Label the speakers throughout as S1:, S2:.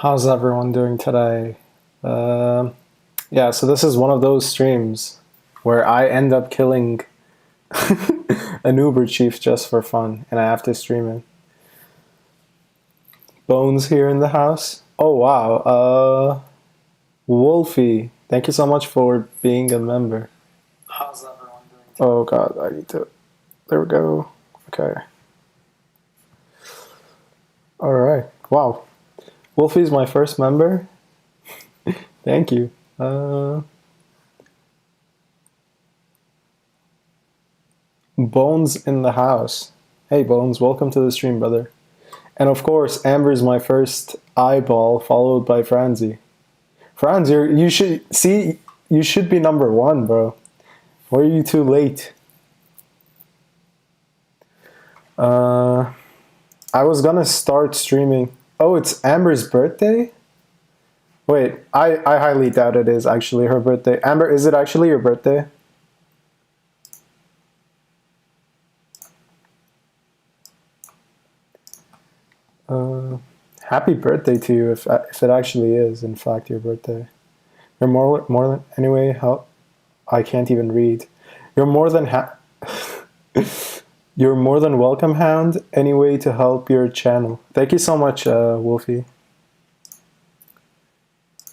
S1: How's everyone doing today? Yeah, so this is one of those streams where I end up killing an Uber chief just for fun, and I have to stream it. Bones here in the house. Oh wow, Wolfie, thank you so much for being a member.
S2: How's everyone doing today?
S1: Oh god, I need to. There we go. Okay. All right. Wow, Wolfie's my first member. Thank you. Bones in the house. Hey Bones, welcome to the stream, brother. And of course, Amber's my first eyeball, followed by Franzi. Franz, you should see. You should be number one, bro. Why are you too late? I was gonna start streaming. Oh, it's Amber's birthday? Wait, I highly doubt it is actually her birthday. Amber, is it actually your birthday? Happy birthday to you if it actually is, in fact, your birthday. You're more than anyway. How I can't even read. You're more than you're more than welcome, Hound. Anyway, to help your channel. Thank you so much, Wolfie.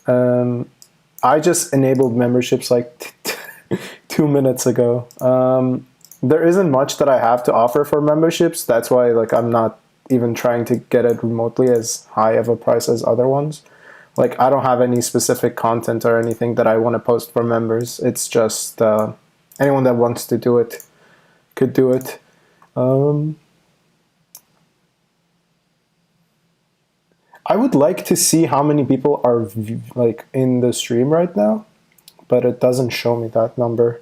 S1: I just enabled memberships like 2 minutes ago. There isn't much that I have to offer for memberships. That's why like I'm not even trying to get it remotely as high of a price as other ones. Like I don't have any specific content or anything that I want to post for members. It's just anyone that wants to do it could do it. I would like to see how many people are like in the stream right now, but it doesn't show me that number.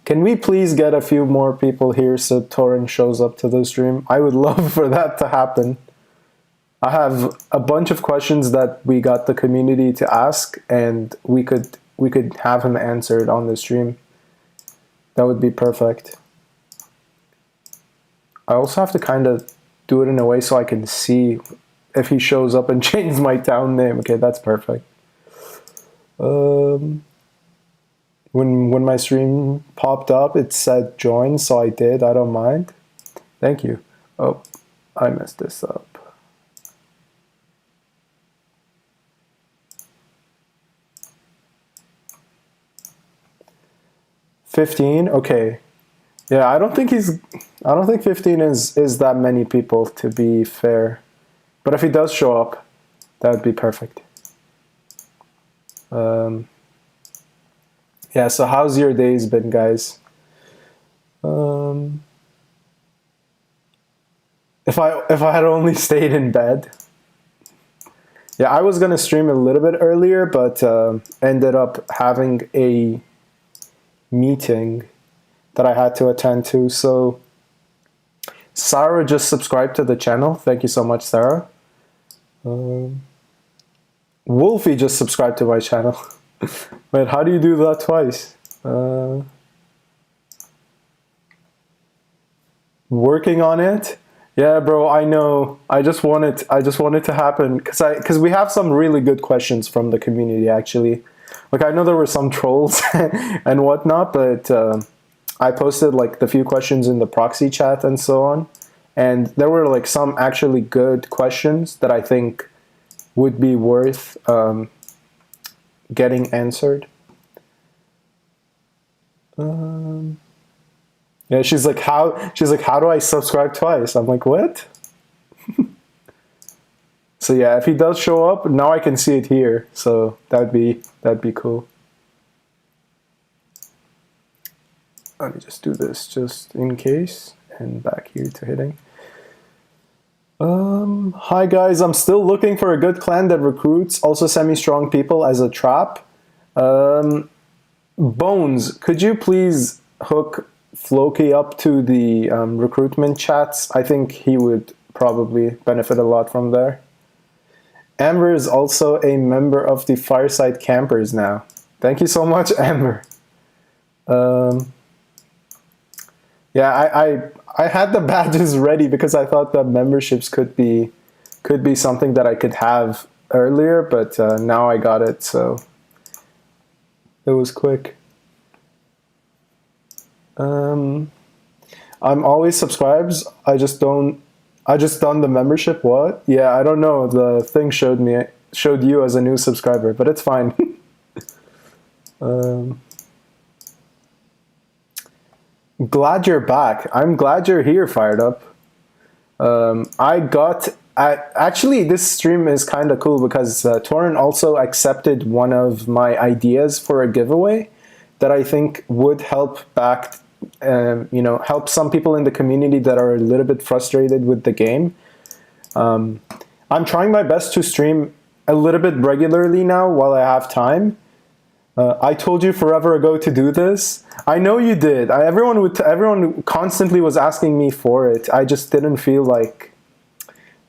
S1: Can we please get a few more people here so Torin shows up to the stream? I would love for that to happen. I have a bunch of questions that we got the community to ask, and we could have him answered on the stream. That would be perfect. I also have to kind of do it in a way so I can see if he shows up and change my town name. Okay, that's perfect. When my stream popped up, it said join, so I did. I don't mind. Thank you. Oh, I messed this up. $15? Okay. Yeah, I don't think 15 is that many people, to be fair. But if he does show up, that would be perfect. Yeah, so how's your days been, guys? If I had only stayed in bed. Yeah, I was gonna stream a little bit earlier, but ended up having a meeting that I had to attend to. So Sarah just subscribed to the channel. Thank you so much, Sarah. Wolfie just subscribed to my channel. Wait, how do you do that twice? Working on it. Yeah, bro, I know. I just want it to happen because we have some really good questions from the community actually. Like I know there were some trolls and whatnot, but I posted like the few questions in the proxy chat and so on, and there were like some actually good questions that I think would be worth getting answered. Yeah, she's like, how do I subscribe twice? I'm like, what? So yeah, if he does show up, now I can see it here. So that'd be cool. Let me just do this just in case, and back here to hitting. Hi guys, I'm still looking for a good clan that recruits also semi-strong people as a trap. Bones, could you please hook Floki up to the recruitment chats? I think he would probably benefit a lot from there. Amber is also a member of the Fireside Campers now. Thank you so much, Amber. Yeah, I had the badges ready because I thought that memberships could be Could be something that I could have earlier, but now I got it, so it was quick. I'm always subscribed. I just don't. I just done the membership. What? Yeah, I don't know. The thing showed you as a new subscriber, but it's fine. Glad you're back. I'm glad you're here, Fired Up. Actually, this stream is kind of cool because Torrent also accepted one of my ideas for a giveaway that I think would help help some people in the community that are a little bit frustrated with the game. I'm trying my best to stream a little bit regularly now while I have time. I told you forever ago to do this. I know you did. Everyone constantly was asking me for it. I just didn't feel like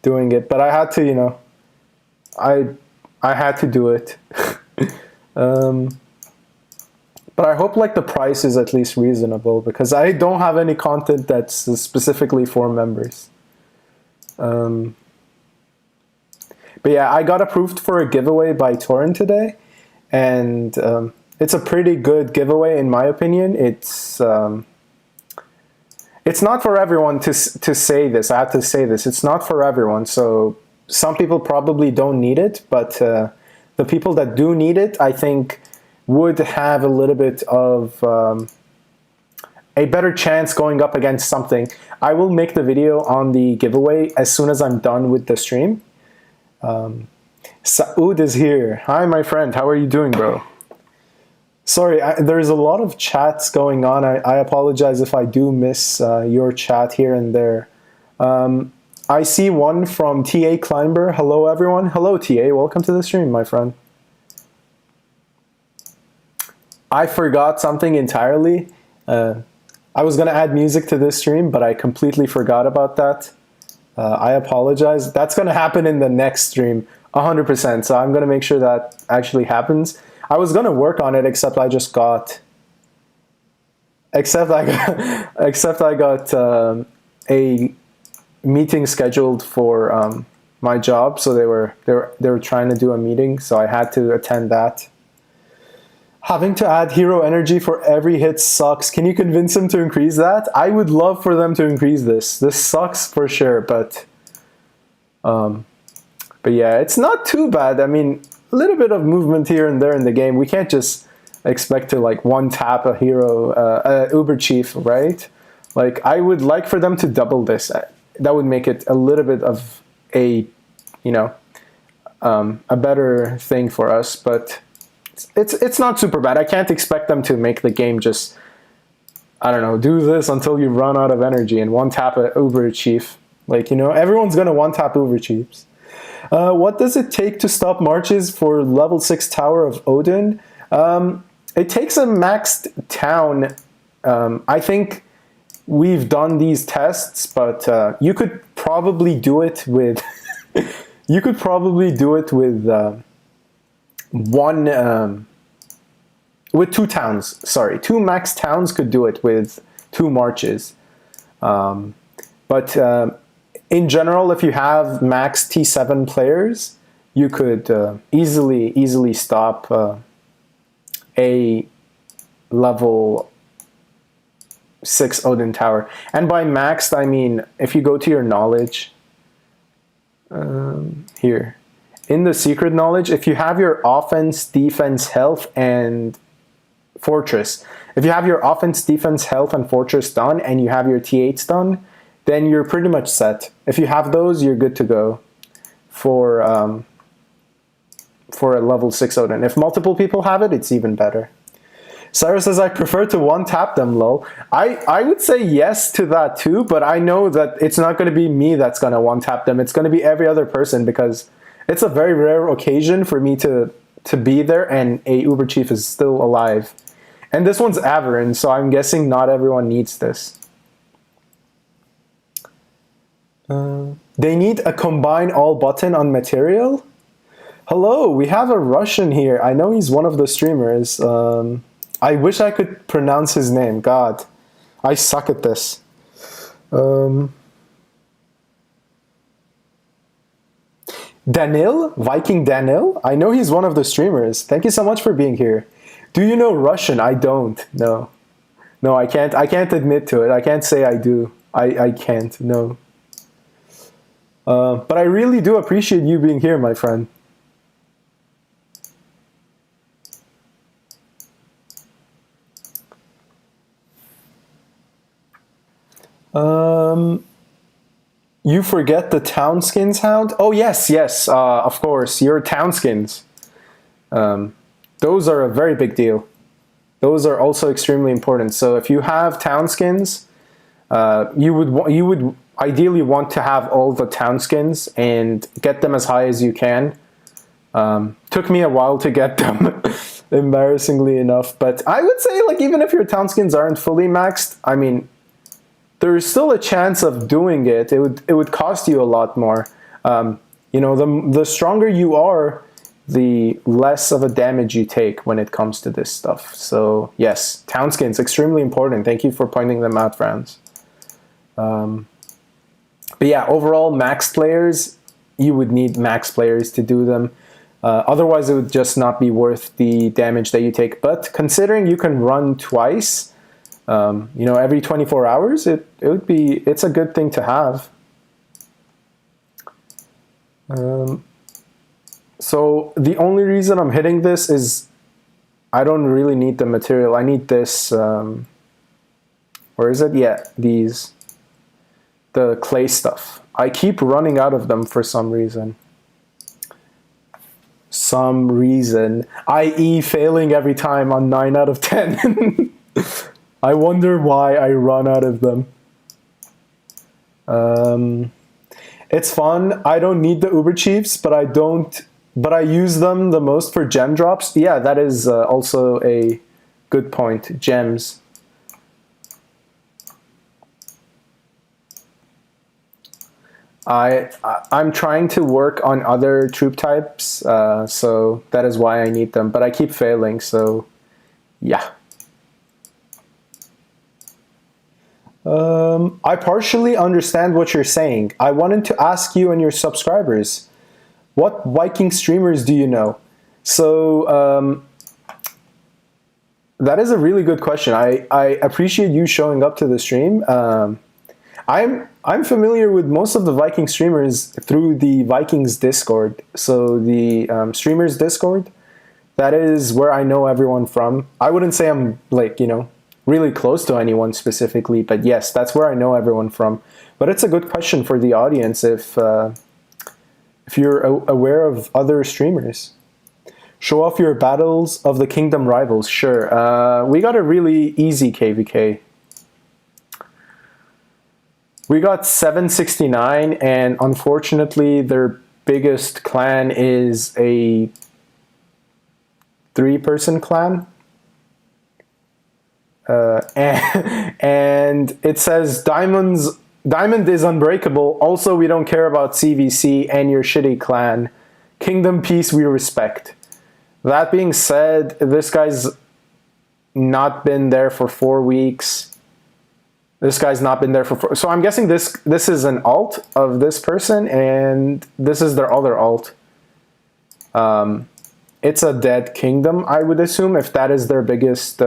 S1: doing it, but I had to. I had to do it. But I hope like the price is at least reasonable because I don't have any content that's specifically for members. But yeah, I got approved for a giveaway by Torrent today. And it's a pretty good giveaway in my opinion. It's not for everyone to say this. I have to say this. It's not for everyone. So some people probably don't need it, but the people that do need it, I think, would have a little bit of a better chance going up against something. I will make the video on the giveaway as soon as I'm done with the stream. Saud is here. Hi, my friend. How are you doing, bro? Sorry, there's a lot of chats going on. I apologize if I do miss your chat here and there. I see one from TA Climber. Hello, everyone. Hello, TA. Welcome to the stream, my friend. I forgot something entirely. I was going to add music to this stream, but I completely forgot about that. I apologize. That's going to happen in the next stream. 100%. So I'm going to make sure that actually happens. I was going to work on it, except I got a meeting scheduled for my job. So they were trying to do a meeting, so I had to attend that. Having to add hero energy for every hit sucks. Can you convince them to increase that? I would love for them to increase this. This sucks for sure, but yeah, it's not too bad. I mean, a little bit of movement here and there in the game. We can't just expect to like one tap a hero, Uber Chief, right? Like I would like for them to double this. That would make it a little bit of a better thing for us. But it's not super bad. I can't expect them to make the game just, I don't know, do this until you run out of energy and one tap a Uber Chief. Like, everyone's gonna one tap Uber Chiefs. What does it take to stop marches for level 6 Tower of Odin? It takes a maxed town. I think we've done these tests, but you could probably do it with with 2 towns. Sorry, 2 max towns could do it with 2 marches. But in general, if you have max T7 players, you could easily stop a level 6 Odin Tower. And by maxed, I mean, if you go to your knowledge, here, in the secret knowledge, if you have your offense, defense, health, and fortress, if you have your offense, defense, health, and fortress done, and you have your T8s done, then you're pretty much set. If you have those, you're good to go for a level 6 Odin. If multiple people have it, it's even better. Cyrus says, I prefer to one-tap them, lol. I would say yes to that too, but I know that it's not going to be me that's going to one-tap them. It's going to be every other person because it's a very rare occasion for me to be there and a Uber Chief is still alive. And this one's Averin, so I'm guessing not everyone needs this. They need a combine all button on material? Hello, we have a Russian here. I know he's one of the streamers. I wish I could pronounce his name. God, I suck at this. Danil, Viking Danil. I know he's one of the streamers. Thank you so much for being here. Do you know Russian? I don't. No, no, I can't. I can't admit to it. I can't say I do. I can't. No. But I really do appreciate you being here, my friend. You forget the town skins, Hound? Oh yes, yes, of course. Your town skins. Those are a very big deal. Those are also extremely important. So if you have town skins, you would ideally want to have all the town skins and get them as high as you can. Took me a while to get them, embarrassingly enough. But I would say, like, even if your town skins aren't fully maxed, I mean, there's still a chance of doing it. It would cost you a lot more. You know, the stronger you are, the less of a damage you take when it comes to this stuff. So yes, town skins, extremely important. Thank you for pointing them out, Franz. But yeah, overall, max players, you would need max players to do them. Otherwise, it would just not be worth the damage that you take. But considering you can run twice, you know, every 24 hours, it's a good thing to have. So the only reason I'm hitting this is I don't really need the material. I need this, where is it? Yeah, the clay stuff. I keep running out of them for some reason. I.e. failing every time on 9 out of 10. I wonder why I run out of them. It's fun. I don't need the Uber Chiefs, but I use them the most for gem drops. Yeah, that is also a good point. Gems. I'm trying to work on other troop types, so that is why I need them. But I keep failing, so yeah. I partially understand what you're saying. I wanted to ask you and your subscribers, what Viking streamers do you know? So that is a really good question. I appreciate you showing up to the stream. I'm familiar with most of the Viking streamers through the Vikings Discord. So the streamers Discord, that is where I know everyone from. I wouldn't say I'm, like, you know, really close to anyone specifically, but yes, that's where I know everyone from. But it's a good question for the audience if you're aware of other streamers. Show off your battles of the Kingdom rivals. Sure. We got a really easy KVK. We got 769, and unfortunately their biggest clan is a 3-person clan. And it says Diamond is unbreakable. Also, we don't care about CVC and your shitty clan. Kingdom peace we respect. That being said, this guy's not been there for 4 weeks. This guy's not been there for 4. So I'm guessing this is an alt of this person, and this is their other alt. It's a dead kingdom, I would assume, if that is their biggest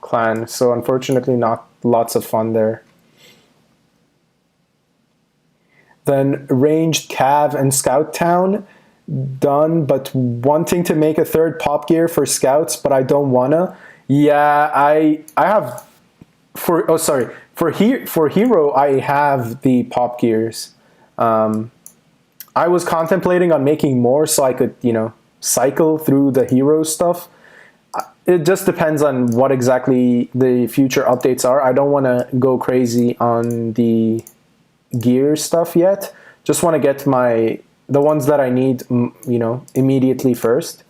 S1: clan. So unfortunately, not lots of fun there. Then ranged Cav and Scout Town done, but wanting to make a third pop gear for scouts, but I don't wanna. Yeah, I have for hero I have the pop gears. I was contemplating on making more so I could, you know, cycle through the hero stuff. It just depends on what exactly the future updates are. I don't want to go crazy on the gear stuff yet. Just want to get the ones that I need, you know, immediately first.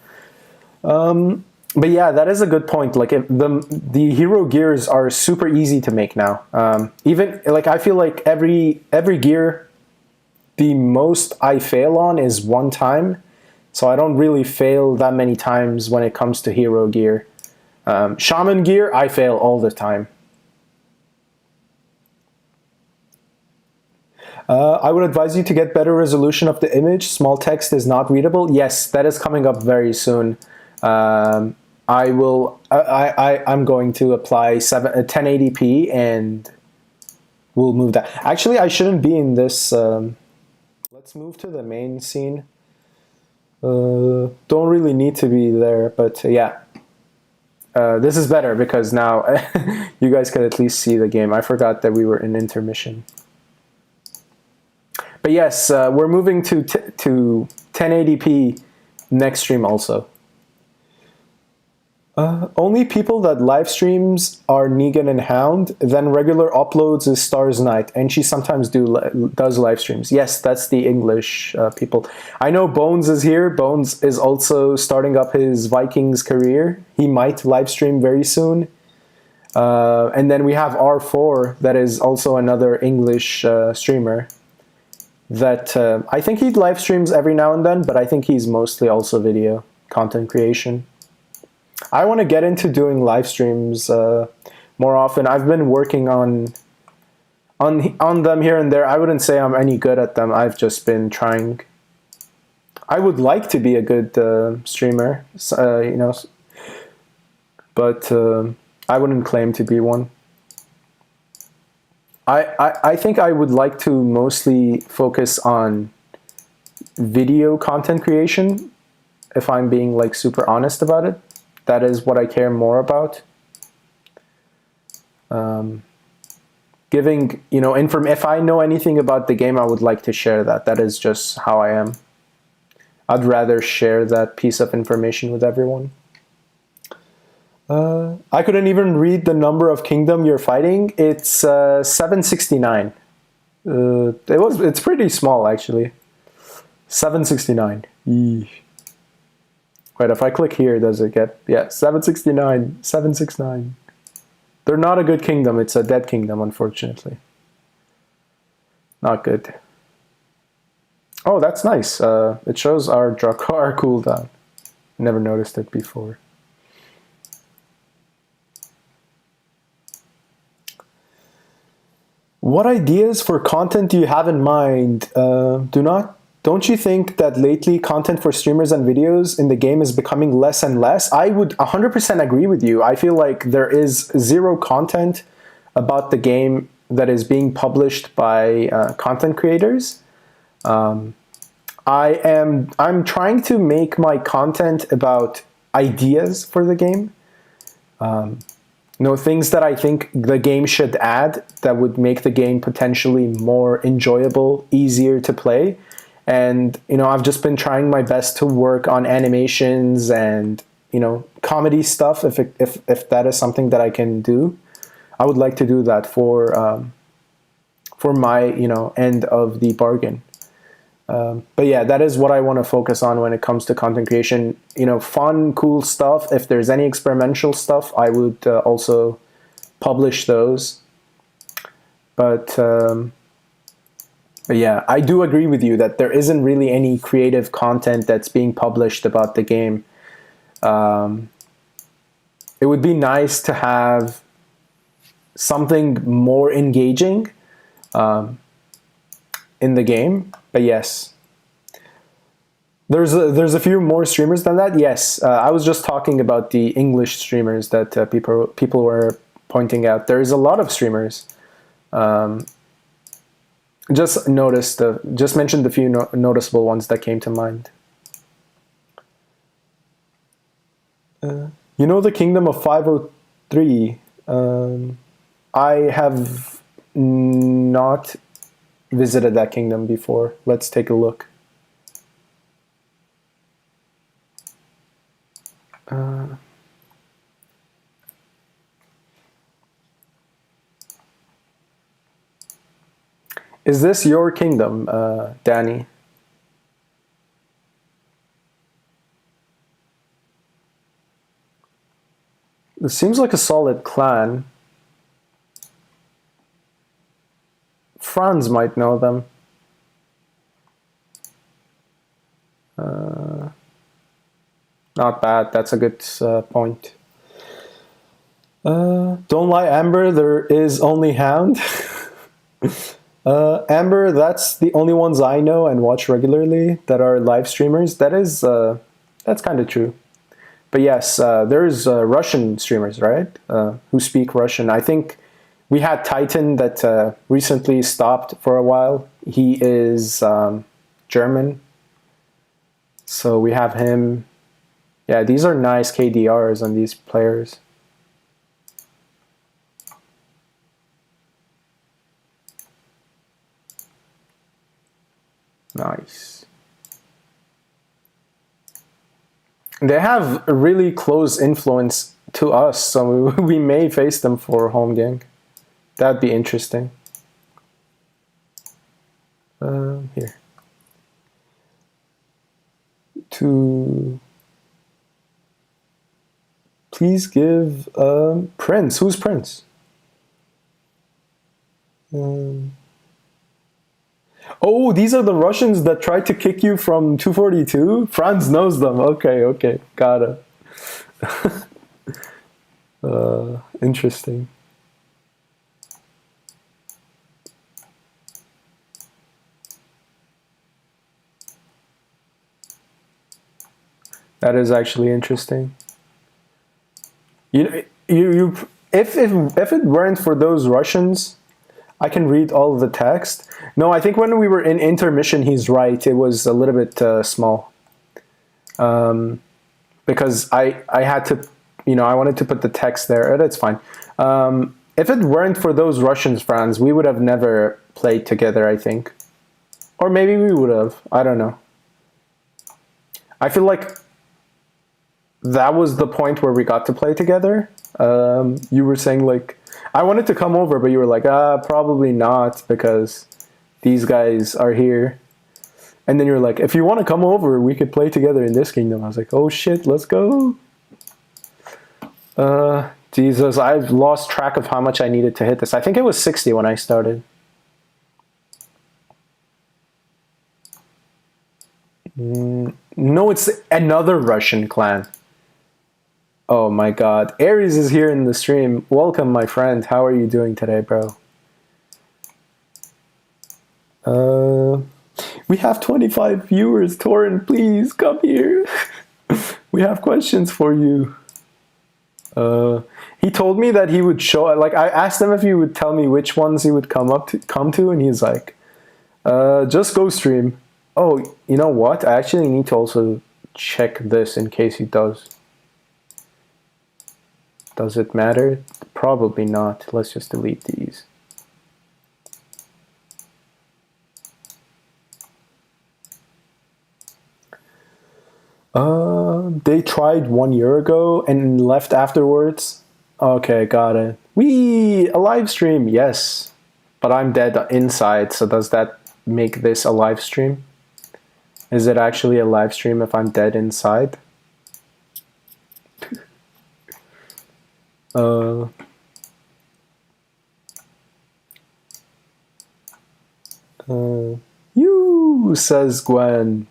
S1: But yeah, that is a good point. Like, the hero gears are super easy to make now. Even, like, I feel like every gear, the most I fail on is 1 time. So I don't really fail that many times when it comes to hero gear. Shaman gear, I fail all the time. I would advise you to get better resolution of the image. Small text is not readable. Yes, that is coming up very soon. I will. I'm going to apply 1080p and we'll move that. Actually, I shouldn't be in this. Let's move to the main scene. Don't really need to be there, but yeah. This is better because now you guys can at least see the game. I forgot that we were in intermission. But yes, we're moving to 1080p next stream also. Only people that live streams are Negan and Hound. Then regular uploads is Stars Night, and she sometimes does live streams. Yes, that's the English people. I know Bones is here. Bones is also starting up his Vikings career. He might live stream very soon. And then we have R4, that is also another English streamer. That I think he live streams every now and then, but I think he's mostly also video content creation. I want to get into doing live streams more often. I've been working on them here and there. I wouldn't say I'm any good at them. I've just been trying. I would like to be a good streamer, you know, but I wouldn't claim to be one. I think I would like to mostly focus on video content creation, if I'm being like super honest about it. That is what I care more about. Giving, you know, if I know anything about the game, I would like to share that. That is just how I am. I'd rather share that piece of information with everyone. I couldn't even read the number of kingdom you're fighting. It's 769. It's pretty small actually. 769. Eesh. Wait, if I click here, does it get... Yeah, 769, 769. They're not a good kingdom. It's a dead kingdom, unfortunately. Not good. Oh, that's nice. It shows our Drakkar cooldown. Never noticed it before. What ideas for content do you have in mind? Don't you think that lately content for streamers and videos in the game is becoming less and less? I would 100% agree with you. I feel like there is zero content about the game that is being published by content creators. I'm trying to make my content about ideas for the game. You know, things that I think the game should add that would make the game potentially more enjoyable, easier to play. And, you know, I've just been trying my best to work on animations and, you know, comedy stuff. If that is something that I can do, I would like to do that for my, you know, end of the bargain. But yeah, that is what I want to focus on when it comes to content creation. You know, fun, cool stuff. If there's any experimental stuff, I would also publish those. But yeah, I do agree with you that there isn't really any creative content that's being published about the game. It would be nice to have something more engaging in the game, but yes. There's a few more streamers than that. Yes, I was just talking about the English streamers that people were pointing out. There's a lot of streamers. Just mentioned the few noticeable ones that came to mind. You know the Kingdom of 503. I have not visited that kingdom before. Let's take a look. Is this your kingdom, Danny? It seems like a solid clan. Franz might know them. Not bad. That's a good point. Don't lie, Amber. There is only Hound. Amber, that's the only ones I know and watch regularly that are live streamers. That's kind of true. But yes, there's Russian streamers, right? Who speak Russian. I think we had Titan that recently stopped for a while. He is German. So we have him. Yeah, these are nice KDRs on these players. Nice. They have a really close influence to us, so we may face them for home gang. That'd be interesting. Here. Please give Prince. Who's Prince? Oh, these are the Russians that tried to kick you from 242? Franz knows them. Okay, got it. Interesting. That is actually interesting. If it weren't for those Russians, I can read all of the text. No, I think when we were in intermission, he's right. It was a little bit small. Because I had to, I wanted to put the text there. That's fine. If it weren't for those Russians, Franz, we would have never played together, I think. Or maybe we would have. I don't know. I feel like that was the point where we got to play together. You were saying, like, I wanted to come over, but you were like, probably not, because these guys are here. And then you're like, if you want to come over, we could play together in this kingdom. I was like, oh shit, let's go. Jesus, I've lost track of how much I needed to hit this. I think it was 60 when I started. No, it's another Russian clan. Oh my god. Aries is here in the stream. Welcome, my friend. How are you doing today, bro? We have 25 viewers. Torin, please come here. We have questions for you. He told me that he would show, like, I asked him if he would tell me which ones he would come to, and he's like, just go stream. Oh, you know what? I actually need to also check this in case he does. Does it matter? Probably not. Let's just delete these. They tried 1 year ago and left afterwards. Okay, got it. A live stream, yes. But I'm dead inside, so does that make this a live stream? Is it actually a live stream if I'm dead inside? You, says Gwen.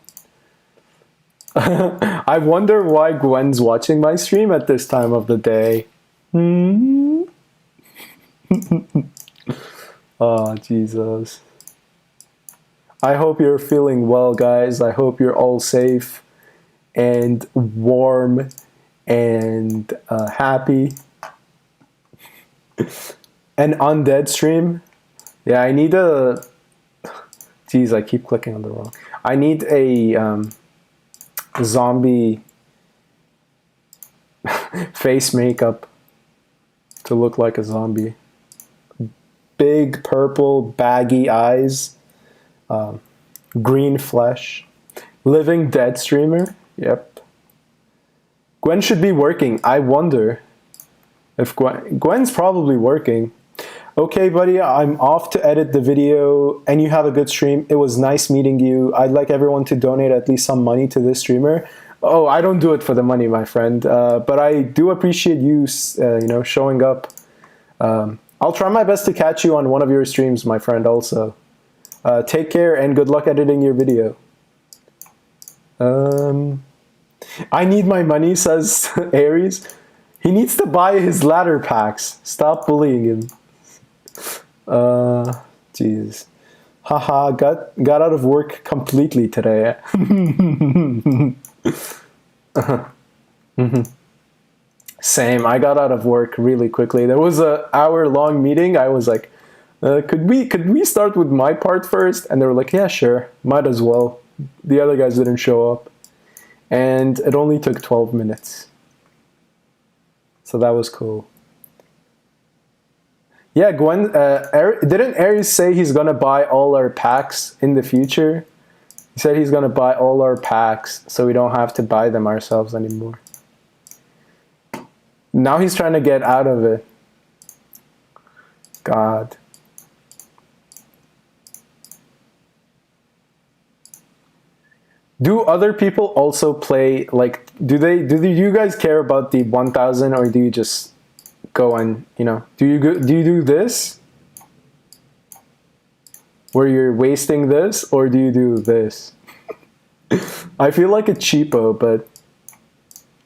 S1: I wonder why Gwen's watching my stream at this time of the day. Oh, Jesus. I hope you're feeling well, guys. I hope you're all safe and warm and happy. An undead stream? Yeah, I need a... Jeez, I keep clicking on the wrong. I need a zombie face makeup to look like a zombie. Big purple baggy eyes, green flesh, living dead streamer. Yep. Gwen should be working. I wonder if Gwen's probably working. Okay, buddy, I'm off to edit the video, and you have a good stream. It was nice meeting you. I'd like everyone to donate at least some money to this streamer. Oh, I don't do it for the money, my friend, but I do appreciate you, showing up. I'll try my best to catch you on one of your streams, my friend, also. Take care, and good luck editing your video. I need my money, says Aries. He needs to buy his ladder packs. Stop bullying him. Jesus. Haha, got out of work completely today. Same. I got out of work really quickly. There was a hour-long meeting. I was like, could we start with my part first? And they were like, yeah, sure, might as well. The other guys didn't show up, and it only took 12 minutes. So that was cool. Yeah, Gwen. Didn't Aries say he's gonna buy all our packs in the future? He said he's gonna buy all our packs, so we don't have to buy them ourselves anymore. Now he's trying to get out of it. God. Do other people also play, like, do you guys care about the 1000, or do you just go and, do you do this? Where you're wasting this, or do you do this? I feel like a cheapo, but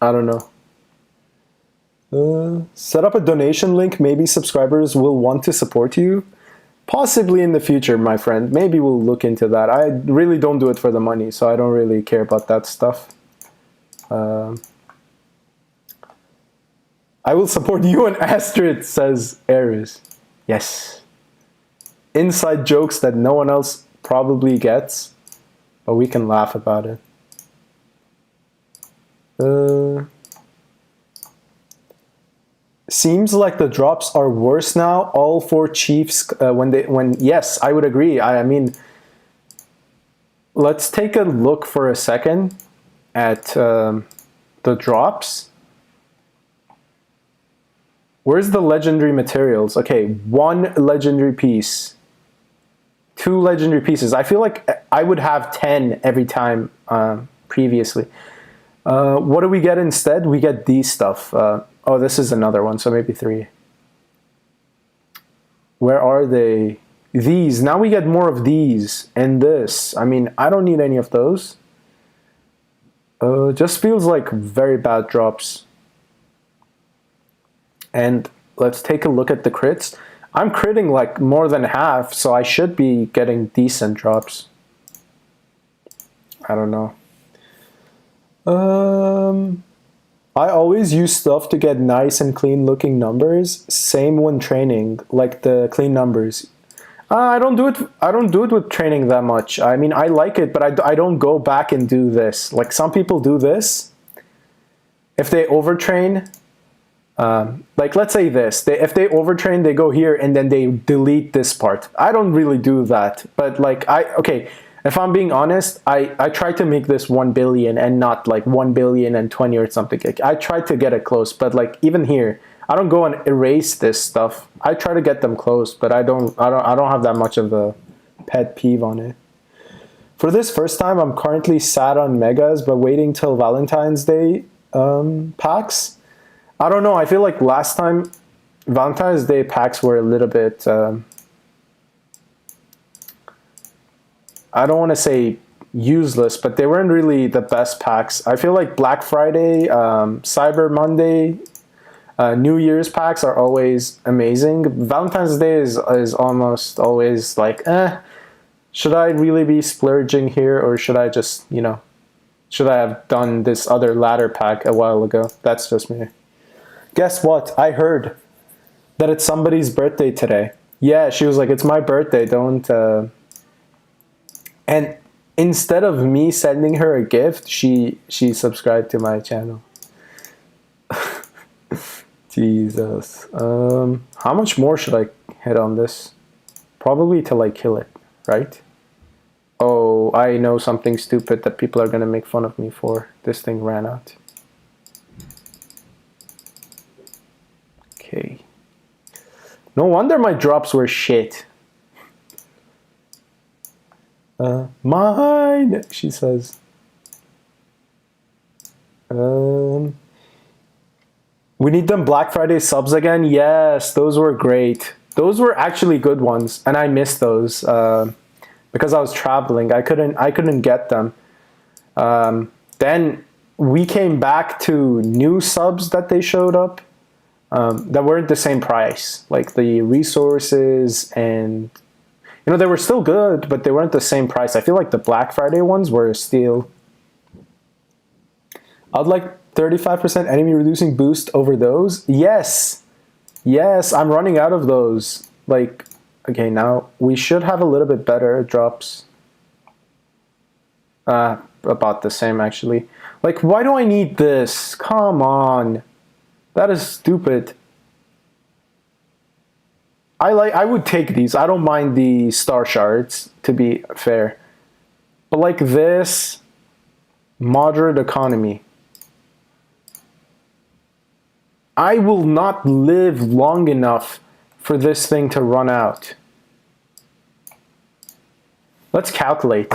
S1: I don't know. Set up a donation link. Maybe subscribers will want to support you. Possibly in the future, my friend. Maybe we'll look into that. I really don't do it for the money, so I don't really care about that stuff. I will support you and Astrid, says Aries. Yes. Inside jokes that no one else probably gets, but we can laugh about it. Seems like the drops are worse now. All for Chiefs yes, I would agree. I mean, let's take a look for a second at the drops. Where's the legendary materials? Okay, 1 legendary piece, 2 legendary pieces. I feel like I would have 10 every time previously. What do we get instead? We get these stuff. Oh, this is another one, so maybe 3. Where are they? These. Now we get more of these and this. I mean, I don't need any of those. Just feels like very bad drops. And let's take a look at the crits. I'm critting like more than half, so I should be getting decent drops. I don't know. I always use stuff to get nice and clean looking numbers. Same when training, like the clean numbers. I don't do it with training that much. I mean, I like it, but I don't go back and do this. Like some people do this. If they overtrain, like let's say this, if they overtrain, they go here and then they delete this part. I don't really do that, but like okay. If I'm being honest, I try to make this 1 billion and not like 1 billion and 20 or something. I try to get it close, but like even here, I don't go and erase this stuff. I try to get them close, but I don't have that much of a pet peeve on it. For this first time, I'm currently sad on megas, but waiting till Valentine's Day packs. I don't know. I feel like last time Valentine's Day packs were a little bit. I don't want to say useless, but they weren't really the best packs. I feel like Black Friday, Cyber Monday, New Year's packs are always amazing. Valentine's Day is almost always like, should I really be splurging here, or should I just, should I have done this other ladder pack a while ago? That's just me. Guess what? I heard that it's somebody's birthday today. Yeah, she was like, it's my birthday, don't... And instead of me sending her a gift, she subscribed to my channel. Jesus. How much more should I hit on this? Probably till I kill it, right? Oh, I know something stupid that people are going to make fun of me for. This thing ran out. Okay. No wonder my drops were shit. Mine, she says. We need them Black Friday subs again. Yes, those were great. Those were actually good ones, and I missed those because I was traveling. I couldn't get them. Then we came back to new subs that they showed up that weren't the same price, like the resources and You know, they were still good, but they weren't the same price. I feel like the Black Friday ones were a steal. I'd like 35% enemy reducing boost over those. Yes. Yes, I'm running out of those. Like, okay, now we should have a little bit better drops. About the same, actually. Like, why do I need this? Come on. That is stupid. I would take these. I don't mind the star shards, to be fair. But like this, moderate economy. I will not live long enough for this thing to run out. Let's calculate.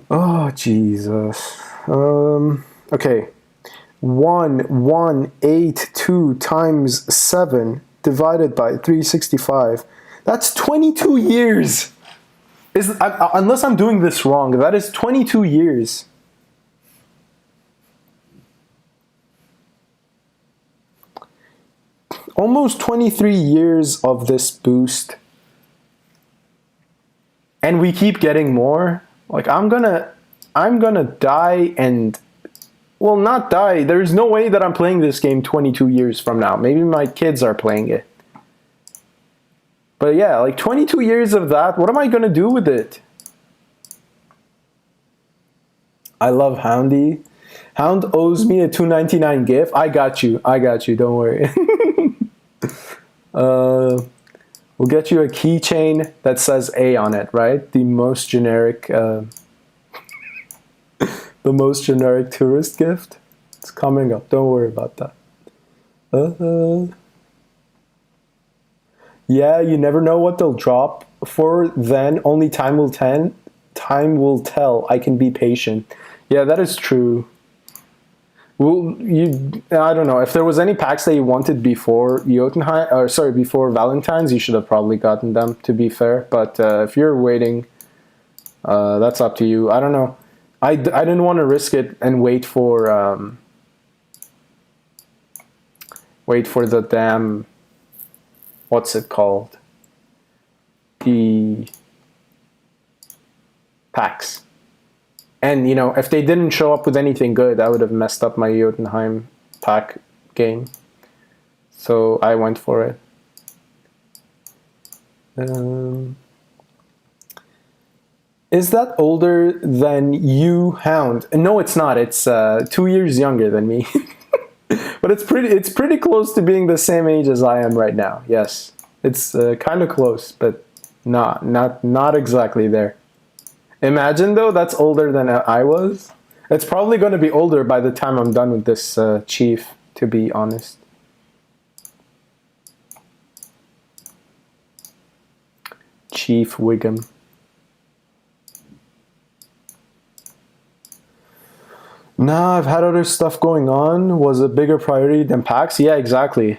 S1: Oh, Jesus. Okay. 1182 times 7 divided by 365. That's 22 years. Unless I'm doing this wrong, that is 22 years. Almost 23 years of this boost. And we keep getting more. Like, I'm gonna die and, well, not die. There's no way that I'm playing this game 22 years from now. Maybe my kids are playing it. But yeah, like 22 years of that, what am I gonna do with it? I love Houndy. Hound owes me a $2.99 gift. I got you, don't worry. We'll get you a keychain that says A on it, right? The most generic tourist gift. It's coming up. Don't worry about that. Yeah, you never know what they'll drop for. Then only time will tell. I can be patient. Yeah, that is true. Well, I don't know. If there was any packs that you wanted before before Valentine's, you should have probably gotten them, to be fair. But if you're waiting, that's up to you. I don't know. I didn't want to risk it and wait for the damn, what's it called? The packs. And, you know, if they didn't show up with anything good, I would have messed up my Jotunheim pack game. So I went for it. Is that older than you, Hound? No, it's not. It's 2 years younger than me. But it's pretty close to being the same age as I am right now. Yes, it's kind of close, but not exactly there. Imagine though, that's older than I was. It's probably going to be older by the time I'm done with this chief, to be honest. Chief Wiggum. Nah, I've had other stuff going on. Was a bigger priority than packs. Yeah, exactly.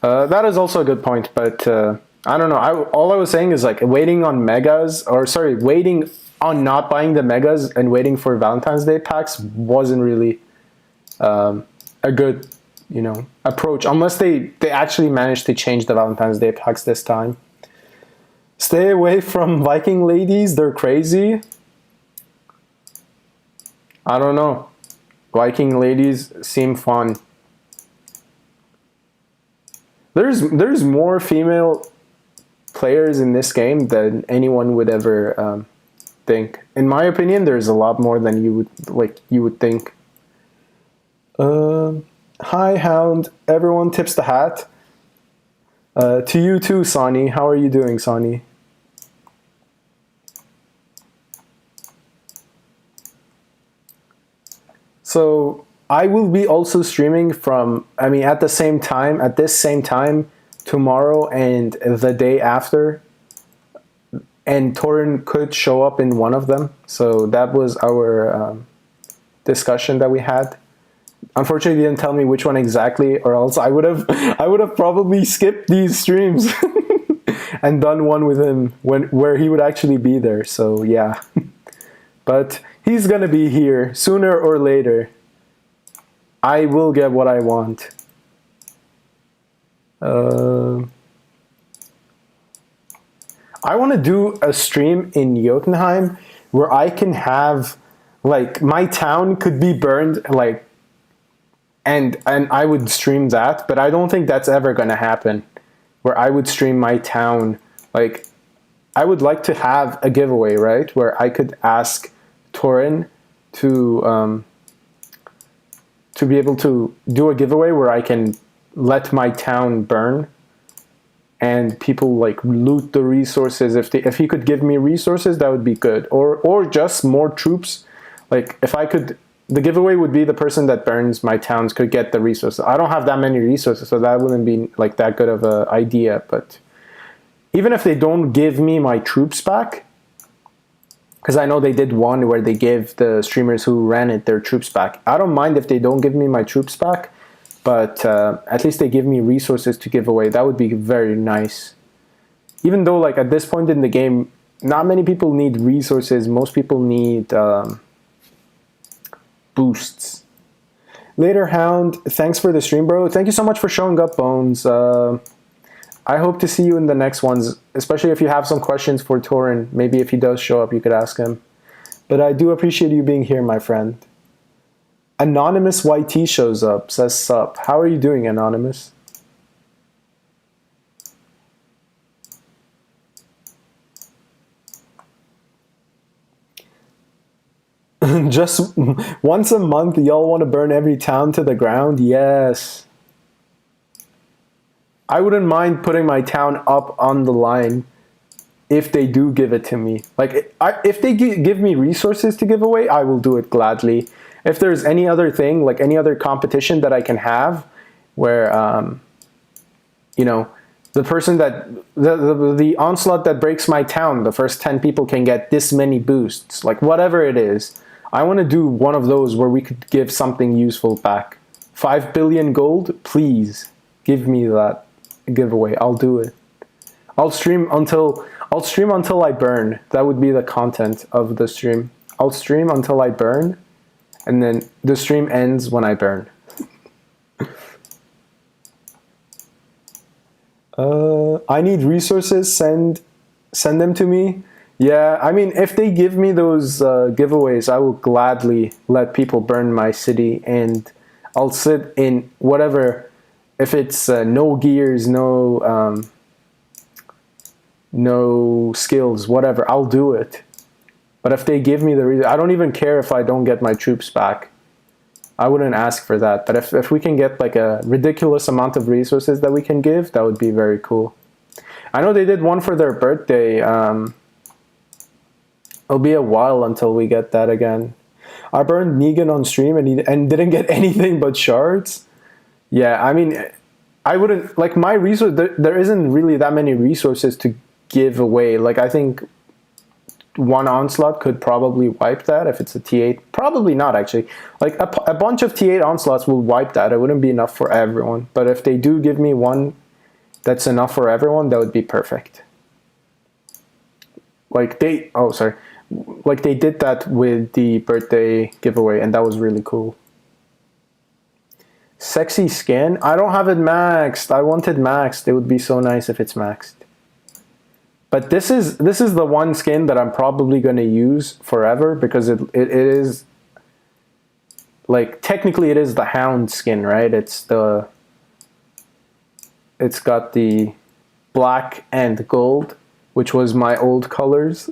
S1: That is also a good point, but I don't know. All I was saying is like waiting on megas, waiting on not buying the megas and waiting for Valentine's Day packs wasn't really a good, you know, approach, unless they actually managed to change the Valentine's Day packs this time. Stay away from Viking ladies. They're crazy. I don't know. Viking ladies seem fun. There's more female players in this game than anyone would ever think. In my opinion, there's a lot more than you would think. Hi, Hound. Everyone tips the hat. To you too, Sonny. How are you doing, Sonny? So I will be also streaming at this same time, tomorrow and the day after. And Torin could show up in one of them. So that was our discussion that we had. Unfortunately, he didn't tell me which one exactly, or else I would have probably skipped these streams and done one with him where he would actually be there. So yeah. But he's gonna be here sooner or later. I will get what I want. I want to do a stream in Jotunheim where I can have, like, my town could be burned, like, and I would stream that, but I don't think that's ever going to happen. Where I would stream my town, like, I would like to have a giveaway, right? Where I could ask Torin to be able to do a giveaway where I can let my town burn and people like loot the resources. If he could give me resources, that would be good. Or just more troops. Like if I could, the giveaway would be the person that burns my towns could get the resources. I don't have that many resources, so that wouldn't be like that good of an idea. But even if they don't give me my troops back, because I know they did one where they give the streamers who ran it their troops back. I don't mind if they don't give me my troops back, but at least they give me resources to give away. That would be very nice. Even though, like, at this point in the game, not many people need resources. Most people need boosts. Later, Hound. Thanks for the stream, bro. Thank you so much for showing up, Bones. I hope to see you in the next ones, especially if you have some questions for Torin. Maybe if he does show up, you could ask him. But I do appreciate you being here, my friend. Anonymous YT shows up, says sup. How are you doing, Anonymous? Just once a month, y'all want to burn every town to the ground? Yes. I wouldn't mind putting my town up on the line if they do give it to me. Like, if they give me resources to give away, I will do it gladly. If there's any other thing, like any other competition that I can have where, you know, the person that, the onslaught that breaks my town, the first 10 people can get this many boosts, like whatever it is. I want to do one of those where we could give something useful back. 5 billion gold, please give me that giveaway. I'll do it. I'll stream until I burn. That would be the content of the stream. I'll stream until I burn, and then the stream ends when I burn. I need resources. Send them to me. Yeah, I mean, if they give me those giveaways, I will gladly let people burn my city, and I'll sit in whatever. If it's no gears, no skills, whatever, I'll do it. But if they give me the reason, I don't even care if I don't get my troops back. I wouldn't ask for that. But if we can get like a ridiculous amount of resources that we can give, that would be very cool. I know they did one for their birthday. It'll be a while until we get that again. I burned Negan on stream and didn't get anything but shards. Yeah, I mean, I wouldn't, like, my resource, there isn't really that many resources to give away. Like, I think one onslaught could probably wipe that if it's a T8. Probably not, actually. Like, a bunch of T8 onslaughts will wipe that. It wouldn't be enough for everyone. But if they do give me one that's enough for everyone, that would be perfect. Like, they did that with the birthday giveaway, and that was really cool. Sexy skin? I don't have it maxed. I want it maxed. It would be so nice if it's maxed. But this is the one skin that I'm probably going to use forever because it is, like, technically it is the Hound skin, right? It's got the black and gold, which was my old colors.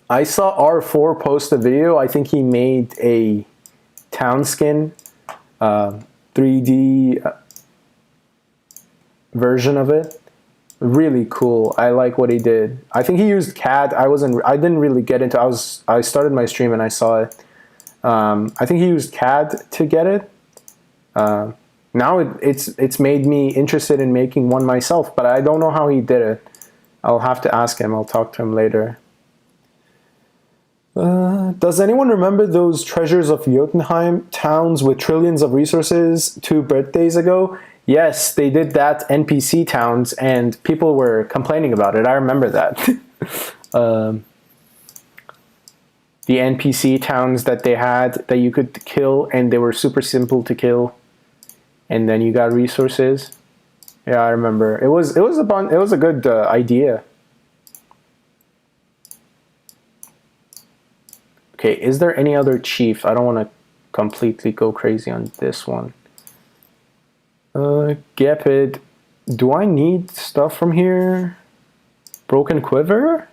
S1: I saw R4 post a video. I think he made a town skin, 3D version of it. Really cool. I like what he did. I think he used CAD. I didn't really get into. I started my stream and I saw it. I think he used CAD to get it. Now it's made me interested in making one myself, but I don't know how he did it. I'll have to ask him. I'll talk to him later. Does anyone remember those Treasures of Jotunheim towns with trillions of resources 2 birthdays ago? Yes, they did that NPC towns, and people were complaining about it. I remember that. The NPC towns that they had that you could kill, and they were super simple to kill, and then you got resources. Yeah, I remember. It was a good idea. Okay, is there any other chief? I don't want to completely go crazy on this one. Gepid. Do I need stuff from here? Broken quiver?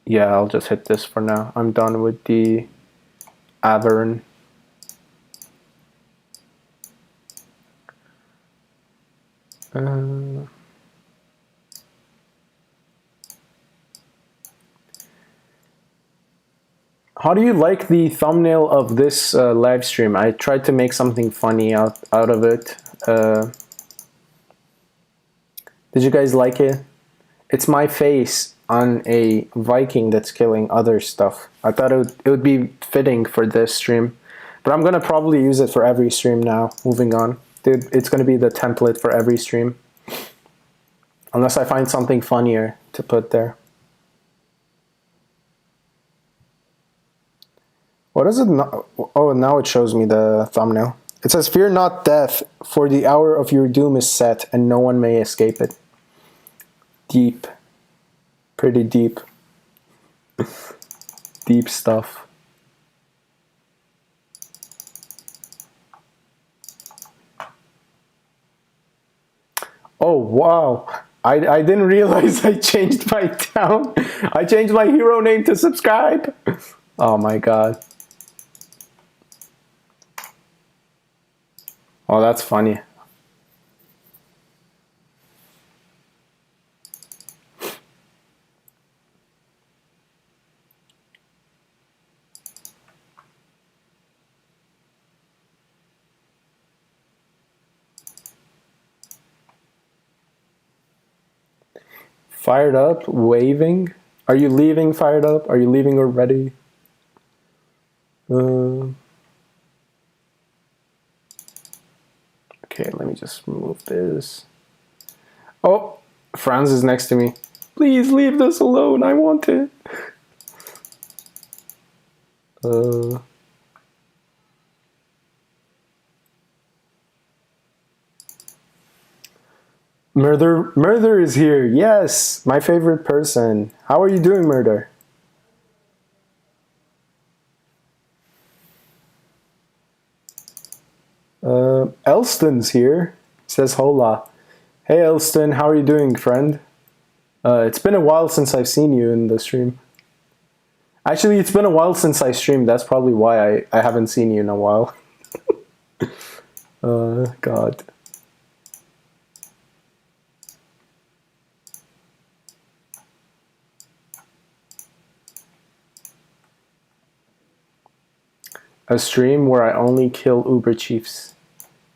S1: Yeah, I'll just hit this for now. I'm done with the Avern. How do you like the thumbnail of this live stream? I tried to make something funny out of it. Did you guys like it? It's my face on a Viking that's killing other stuff. I thought it would be fitting for this stream. But I'm gonna probably use it for every stream now, moving on. Dude, it's gonna be the template for every stream. Unless I find something funnier to put there. What is it now? Oh, now it shows me the thumbnail. It says, "Fear not death, for the hour of your doom is set, and no one may escape it." Deep. Pretty deep. Deep stuff. Oh, wow. I didn't realize I changed my town. I changed my hero name to subscribe. Oh my god. Oh, that's funny. Fired up, waving. Are you leaving fired up? Are you leaving already? Okay, let me just remove this. Oh, Franz is next to me. Please leave this alone. I want it. Murder is here. Yes, my favorite person. How are you doing, Murder? Elston's here. Says hola. Hey, Elston, how are you doing, friend? It's been a while since I've seen you in the stream. Actually, it's been a while since I streamed. That's probably why I haven't seen you in a while. God. A stream where I only kill Uber Chiefs.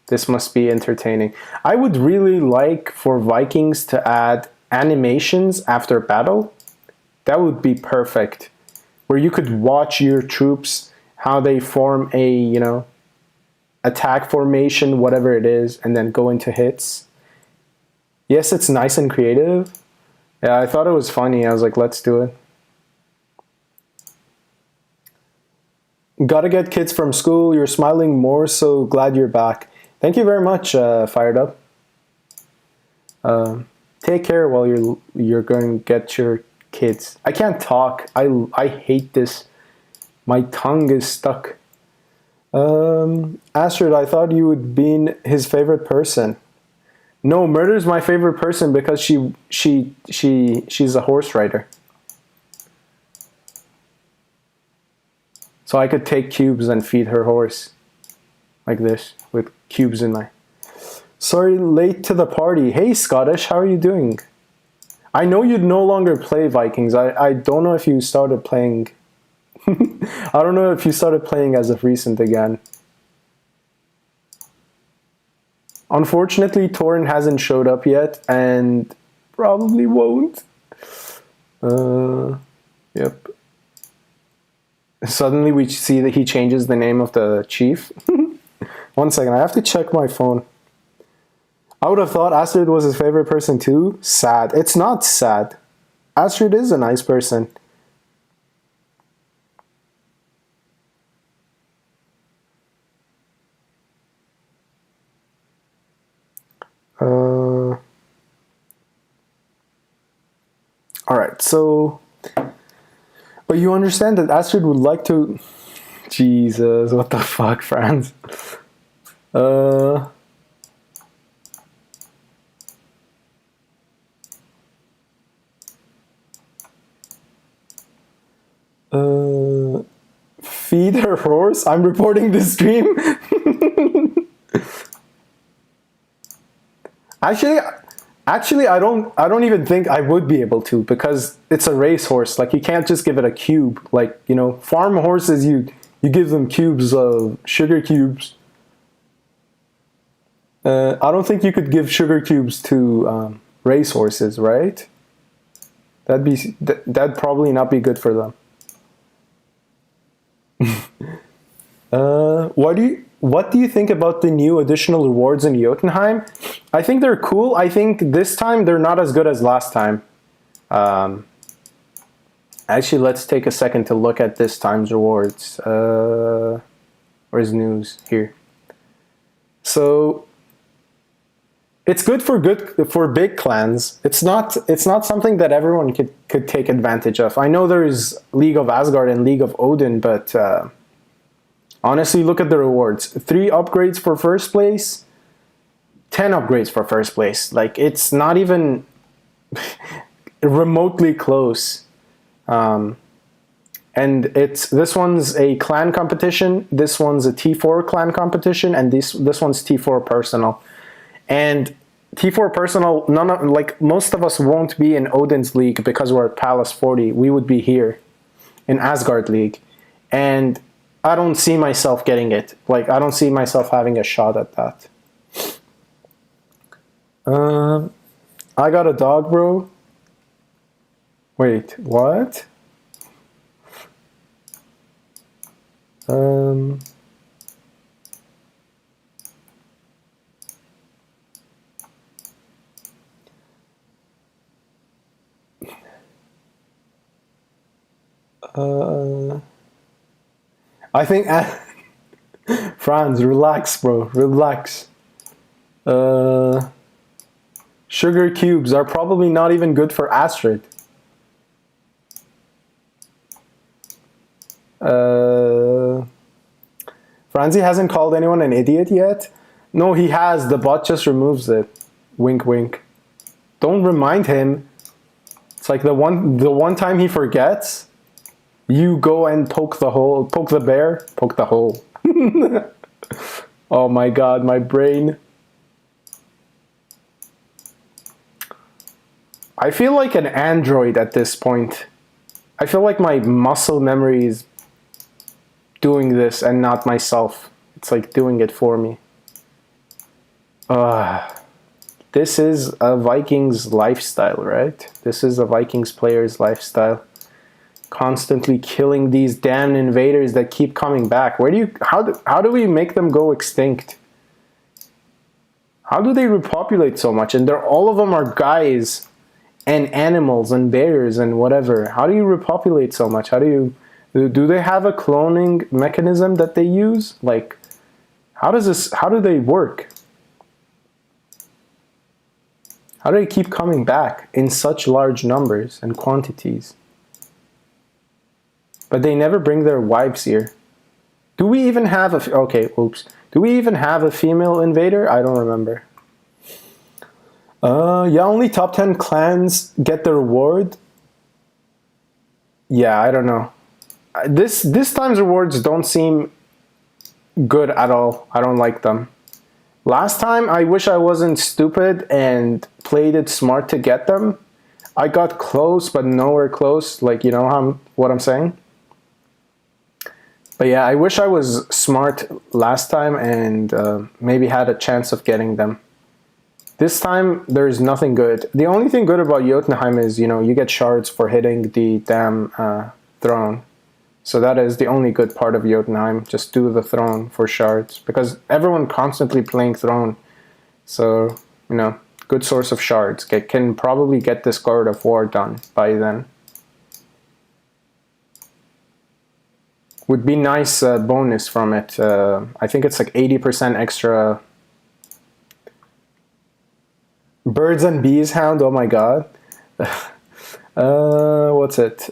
S1: This must be entertaining. I would really like for Vikings to add animations after battle. That would be perfect. Where you could watch your troops, how they form a, you know, attack formation, whatever it is, and then go into hits. Yes, it's nice and creative. Yeah, I thought it was funny. I was like, let's do it. Gotta get kids from school. You're smiling more, so glad you're back. Thank you very much, Fired Up. Take care while you're going to get your kids. I can't talk. I hate this. My tongue is stuck. Astrid, I thought you would be his favorite person. No, Murder's my favorite person because she's a horse rider. So I could take cubes and feed her horse. Like this, with cubes in my... Sorry, late to the party. Hey, Scottish, how are you doing? I know you no longer play Vikings. I don't know if you started playing... I don't know if you started playing as of recent again. Unfortunately, Torrent hasn't showed up yet, and probably won't. Yep. Suddenly we see that he changes the name of the chief. 1 second, I have to check my phone. I would have thought Astrid was his favorite person too. Sad. It's not sad. Astrid is a nice person. so, but you understand that Astrid would like to. Jesus, what the fuck, Franz? Uh. Feed her horse? I'm reporting this stream. Actually, I don't even think I would be able to, because it's a racehorse. Like, you can't just give it a cube. Like, you know, farm horses, you give them cubes of sugar cubes. I don't think you could give sugar cubes to racehorses, right? That'd probably not be good for them. What do you think about the new additional rewards in Jotunheim? I think they're cool. I think this time they're not as good as last time. Actually, let's take a second to look at this time's rewards. Where's news? Here. So it's good for big clans. It's not something that everyone could take advantage of. I know there's League of Asgard and League of Odin, but honestly, look at the rewards. 3 upgrades for first place, 10 upgrades for first place. Like, it's not even remotely close. And this one's a clan competition, this one's a T4 clan competition, and this one's T4 personal. And T4 personal, most of us won't be in Odin's league because we're at Palace 40. We would be here in Asgard league. And I don't see myself getting it. Like, I don't see myself having a shot at that. I got a dog, bro. Wait, what? I think Franz, relax, bro. Relax. Sugar cubes are probably not even good for Astrid. Franzi hasn't called anyone an idiot yet. No, he has. The bot just removes it. Wink, wink. Don't remind him. It's like the one time he forgets, you go and poke the hole, poke the bear, poke the hole. Oh my god, my brain. I feel like an android at this point. I feel like my muscle memory is doing this and not myself. It's like doing it for me. This is a Vikings lifestyle, right? This is a Vikings player's lifestyle. Constantly killing these damn invaders that keep coming back. How do we make them go extinct? How do they repopulate so much? And all of them are guys and animals and bears and whatever. How do you repopulate so much? Do they have a cloning mechanism that they use? Like, how do they work? How do they keep coming back in such large numbers and quantities? But they never bring their wives here. Do we even have Do we even have a female invader? I don't remember. Yeah, only top 10 clans get the reward. Yeah, I don't know. This time's rewards don't seem good at all. I don't like them. Last time, I wish I wasn't stupid and played it smart to get them. I got close, but nowhere close. Like, you know what I'm saying? But yeah, I wish I was smart last time and maybe had a chance of getting them. This time, there's nothing good. The only thing good about Jotunheim is, you know, you get shards for hitting the damn throne. So that is the only good part of Jotunheim. Just do the throne for shards. Because everyone constantly playing throne. So, you know, good source of shards. Can probably get this God of War done by then. Would be nice bonus from it. I think it's like 80% extra. Birds and bees, Hound, oh my god. What's it?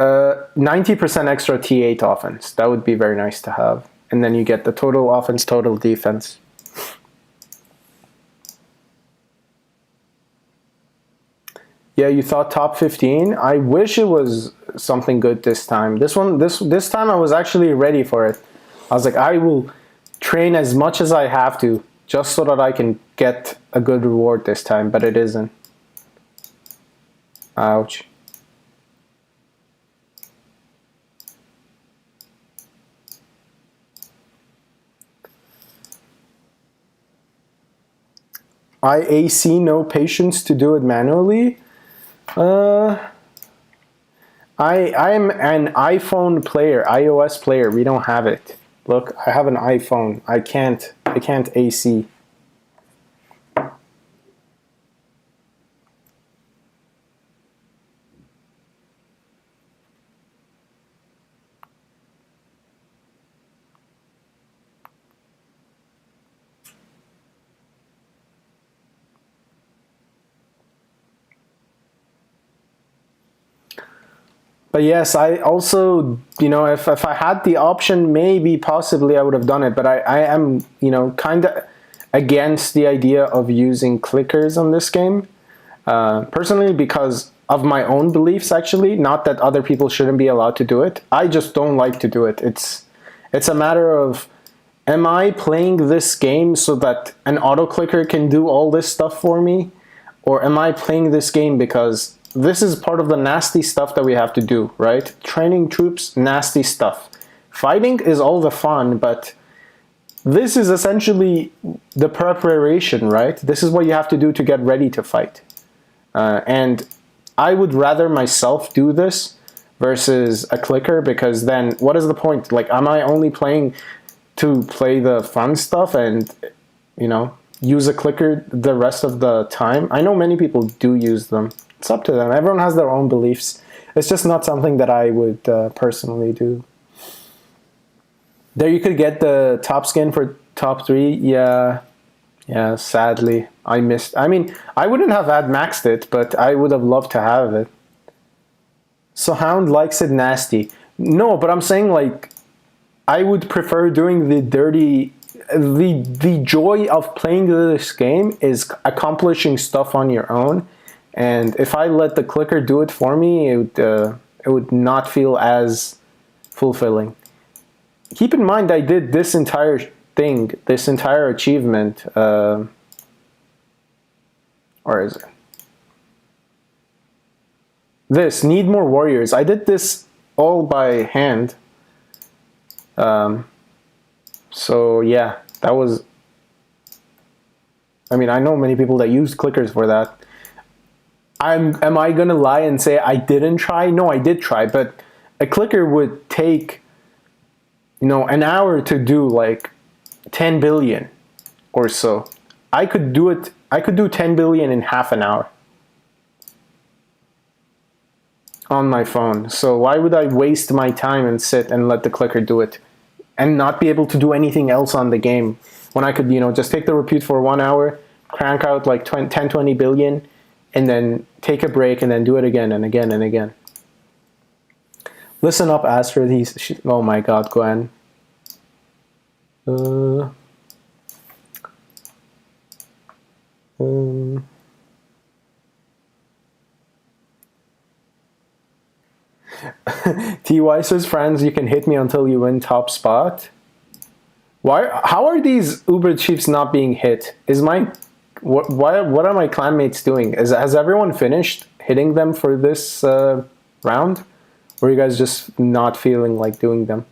S1: 90% extra T8 offense. That would be very nice to have. And then you get the total offense, total defense. Yeah, you thought top 15? I wish it was something good this time. This time I was actually ready for it. I was like, I will train as much as I have to just so that I can get a good reward this time, but it isn't. Ouch. IAC, no patience to do it manually. I'm an iPhone player, iOS player. We don't have it. Look, I have an iPhone. I can't AC. But yes, I also, if I had the option, maybe possibly I would have done it. But I am, kind of against the idea of using clickers on this game. Personally, because of my own beliefs, actually. Not that other people shouldn't be allowed to do it. I just don't like to do it. It's a matter of, am I playing this game so that an auto clicker can do all this stuff for me? Or am I playing this game because this is part of the nasty stuff that we have to do, right? Training troops, nasty stuff. Fighting is all the fun, but this is essentially the preparation, right? This is what you have to do to get ready to fight. And I would rather myself do this versus a clicker, because then what is the point? Like, am I only playing to play the fun stuff and, use a clicker the rest of the time? I know many people do use them. It's up to them. Everyone has their own beliefs. It's just not something that I would personally do. There you could get the top skin for top 3. Yeah, sadly. I missed. I mean, I wouldn't have maxed it, but I would have loved to have it. So Hound likes it nasty. No, but I'm saying, like, I would prefer doing the dirty... The joy of playing this game is accomplishing stuff on your own. And if I let the clicker do it for me, it would not feel as fulfilling. Keep in mind, I did this entire thing, this entire achievement. Or is it? This, need more warriors. I did this all by hand. So yeah, that was... I mean, I know many people that use clickers for that. Am I gonna lie and say I didn't try? No, I did try, but a clicker would take, an hour to do like 10 billion or so. I could do 10 billion in half an hour on my phone. So why would I waste my time and sit and let the clicker do it and not be able to do anything else on the game when I could, just take the repute for 1 hour, crank out like 10, 20 billion, and then take a break and then do it again and again and again. Listen up, Astrid. Oh my God, Gwen. T.Y. says, friends, you can hit me until you win top spot. How are these Uber Chiefs not being hit? What are my clanmates doing? Has everyone finished hitting them for this round? Or are you guys just not feeling like doing them?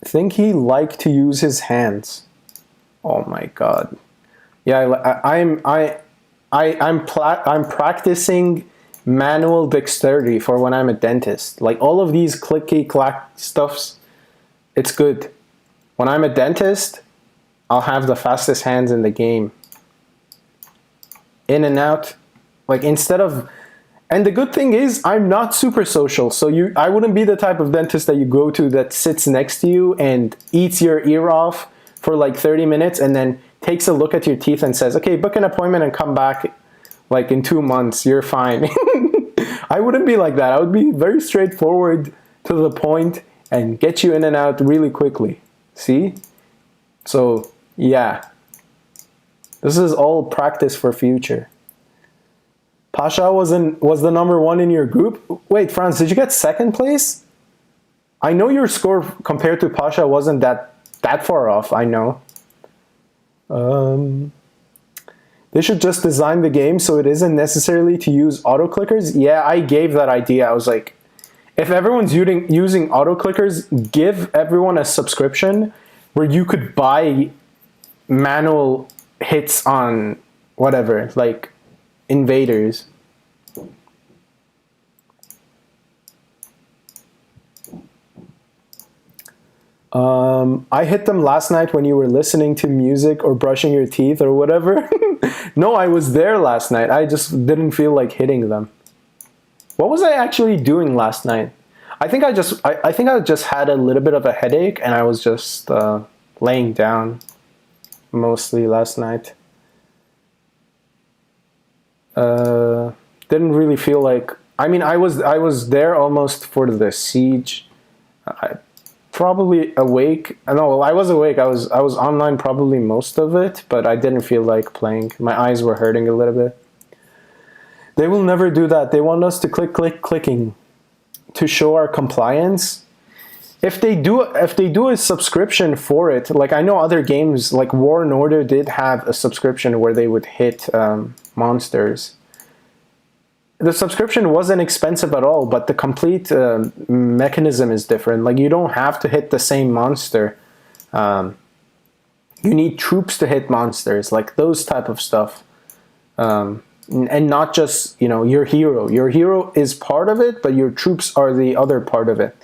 S1: I think he liked to use his hands. Oh my God. Yeah, I'm practicing manual dexterity for when I'm a dentist. Like, all of these clicky clack stuffs, it's good. When I'm a dentist, I'll have the fastest hands in the game. In and out, like, instead of... And the good thing is, I'm not super social, so I wouldn't be the type of dentist that you go to that sits next to you and eats your ear off for like 30 minutes and then takes a look at your teeth and says, okay, book an appointment and come back like in 2 months, you're fine. I wouldn't be like that. I would be very straightforward, to the point, and get you in and out really quickly. See? So, yeah. This is all practice for future. Pasha was the number 1 in your group. Wait, Franz, did you get second place? I know your score compared to Pasha wasn't that far off, I know. They should just design the game so it isn't necessarily to use auto clickers. Yeah, I gave that idea. I was like, if everyone's using auto clickers, give everyone a subscription where you could buy manual hits on whatever, like invaders. I hit them last night when you were listening to music or brushing your teeth or whatever. No, I was there last night. I just didn't feel like hitting them. What was I actually doing last night? I think I just had a little bit of a headache and I was just laying down mostly last night. Didn't really feel like. I mean, I was there almost for the siege. Probably awake. No, well, I was awake. I was online probably most of it, but I didn't feel like playing. My eyes were hurting a little bit. They will never do that. They want us to clicking to show our compliance. If they do a subscription for it, like I know other games like War and Order did have a subscription where they would hit monsters. The subscription wasn't expensive at all, but the complete mechanism is different. Like you don't have to hit the same monster. You need troops to hit monsters, like those type of stuff. And not just, your hero. Your hero is part of it, but your troops are the other part of it.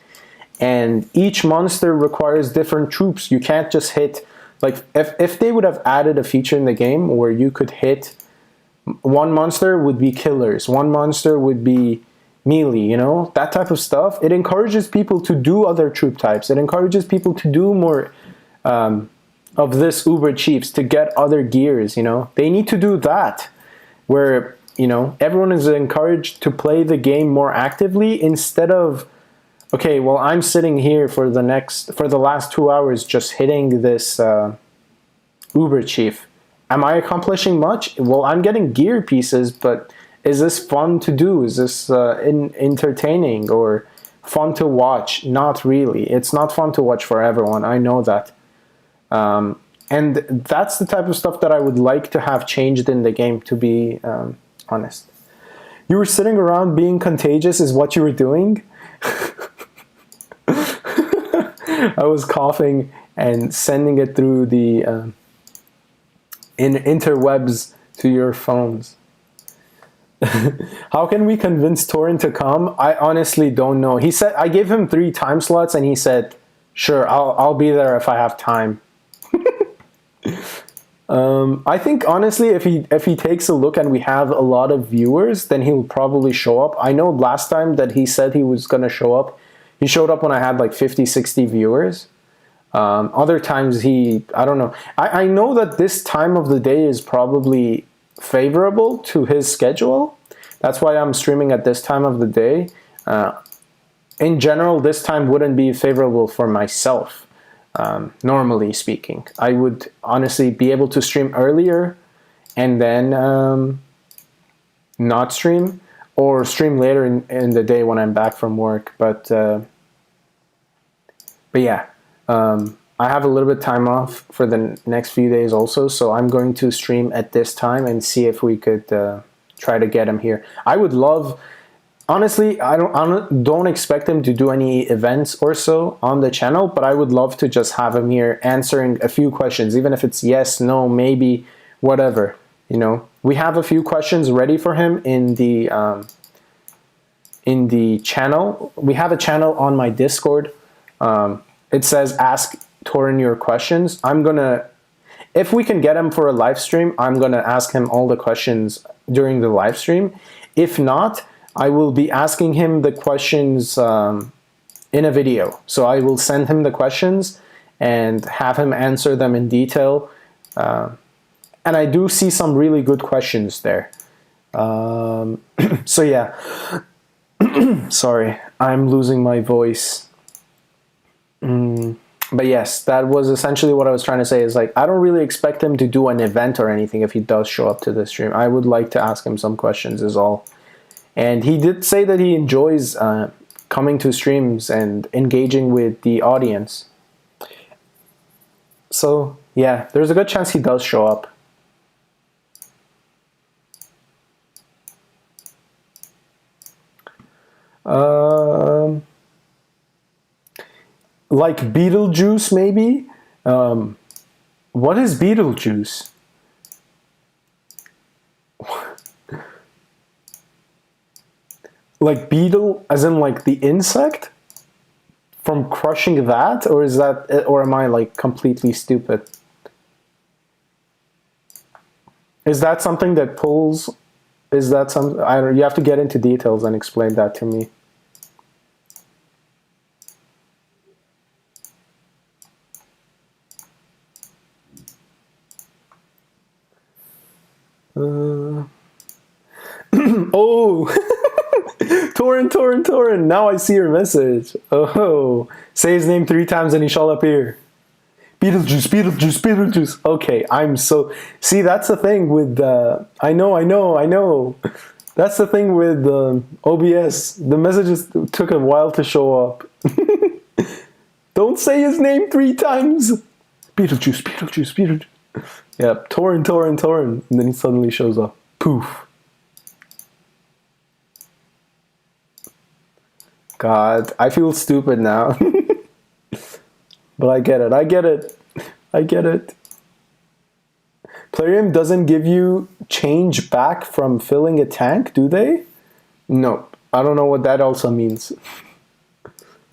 S1: And each monster requires different troops. You can't just hit, like if they would have added a feature in the game where you could hit, one monster would be killers, one monster would be melee, that type of stuff. It encourages people to do other troop types. It encourages people to do more of this Uber Chiefs, to get other gears, They need to do that, where, everyone is encouraged to play the game more actively instead of, okay, well, I'm sitting here for the last 2 hours just hitting this Uber Chief. Am I accomplishing much? Well, I'm getting gear pieces, but is this fun to do? Is this entertaining or fun to watch? Not really. It's not fun to watch for everyone. I know that. And that's the type of stuff that I would like to have changed in the game, to be honest. You were sitting around being contagious is what you were doing? I was coughing and sending it through the interwebs to your phones. How can we convince Torin to come? I honestly don't know. He said, I gave him 3 time slots and he said, sure, I'll be there if I have time. I think honestly, if he takes a look and we have a lot of viewers, then he'll probably show up. I know last time that he said he was gonna show up. He showed up when I had like 50, 60 viewers. Other times I don't know. I know that this time of the day is probably favorable to his schedule. That's why I'm streaming at this time of the day. In general, this time wouldn't be favorable for myself, normally speaking. I would honestly be able to stream earlier and then not stream, or stream later in the day when I'm back from work. But yeah. I have a little bit of time off for the next few days also, so I'm going to stream at this time and see if we could try to get him here. I would love, honestly, I don't expect him to do any events or so on the channel, but I would love to just have him here answering a few questions, even if it's yes, no, maybe, whatever. We have a few questions ready for him in the channel. We have a channel on my Discord. It says ask Torin your questions. If we can get him for a live stream, I'm gonna ask him all the questions during the live stream. If not, I will be asking him the questions in a video. So I will send him the questions and have him answer them in detail. And I do see some really good questions there. So yeah, sorry, I'm losing my voice. But yes, that was essentially what I was trying to say, is like, I don't really expect him to do an event or anything if he does show up to the stream. I would like to ask him some questions is all. And he did say that he enjoys coming to streams and engaging with the audience. So yeah, there's a good chance he does show up. Like Beetlejuice, maybe? What is Beetlejuice? Like beetle, as in like the insect? From crushing that? Or is that, or am I like completely stupid? Is that something that pulls? Is that some? I don't. You have to get into details and explain that to me. Oh, Torin. Now I see your message. Oh, say his name 3 times and he shall appear. Beetlejuice. Okay, I'm so... See, that's the thing with... I know. That's the thing with OBS. The messages took a while to show up. Don't say his name 3 times. Beetlejuice. Yeah, Torin. And then he suddenly shows up. Poof. God, I feel stupid now. But I get it. Plarium doesn't give you change back from filling a tank, do they? No, I don't know what that also means.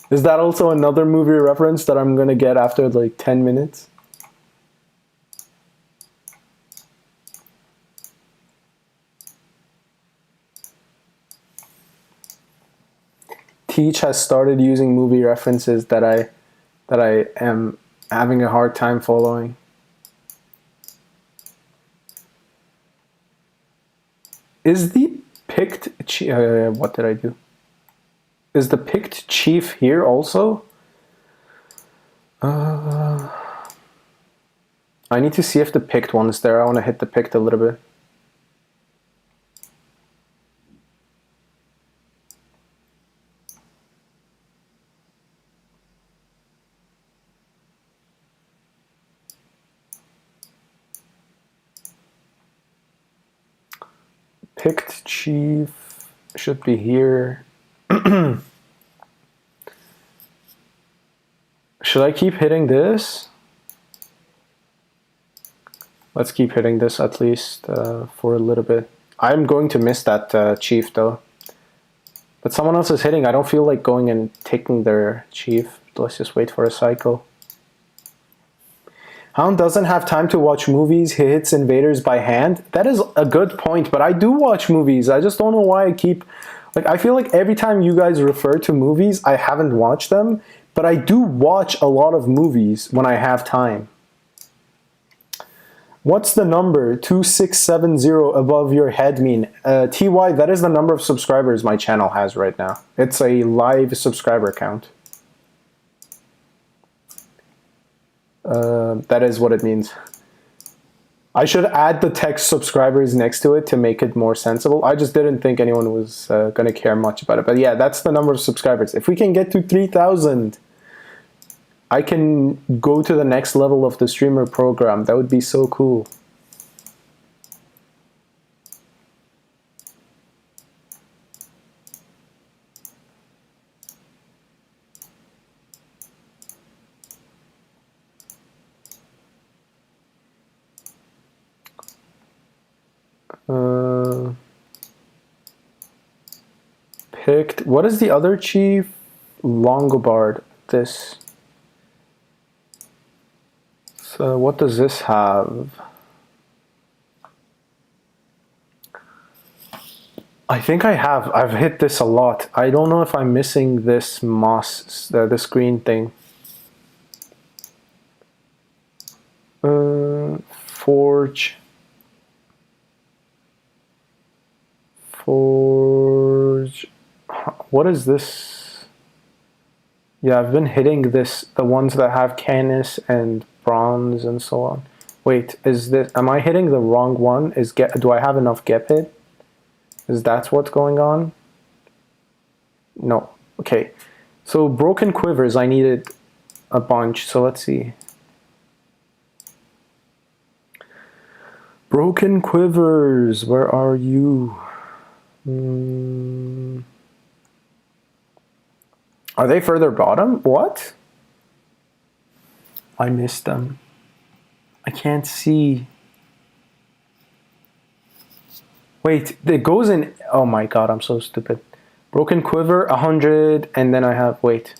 S1: Is that also another movie reference that I'm gonna get after like 10 minutes? Teach has started using movie references that I am having a hard time following. Is the picked what did I do? Is the picked chief here also? I need to see if the picked one is there. I want to hit the picked a little bit. Picked chief should be here. Should I keep hitting this? Let's keep hitting this at least for a little bit. I'm going to miss that chief though. But someone else is hitting. I don't feel like going and taking their chief. Let's just wait for a cycle. Hound doesn't have time to watch movies. He hits invaders by hand. That is a good point, but I do watch movies. I just don't know why I keep... Like, I feel like every time you guys refer to movies, I haven't watched them, but I do watch a lot of movies when I have time. What's the number 2670 above your head mean? TY, that is the number of subscribers my channel has right now. It's a live subscriber count. That is what it means. I should add the text subscribers next to it to make it more sensible. I just didn't think anyone was going to care much about it. But yeah, that's the number of subscribers. If we can get to 3,000, I can go to the next level of the streamer program. That would be so cool. Picked. What is the other chief? Longobard. This. So what does this have? I think I have. I've hit this a lot. I don't know if I'm missing this moss, this green thing. Forge. What is this? Yeah, I've been hitting the ones that have Canis and Bronze and so on. Wait, am I hitting the wrong one? Do I have enough get hit? Is that what's going on? No. Okay. So broken quivers, I needed a bunch. So let's see. Broken quivers, where are you? Are they further bottom? What? I missed them. I can't see. Wait, it goes in. Oh my god, I'm so stupid. Broken quiver, 100, and then I have. Wait.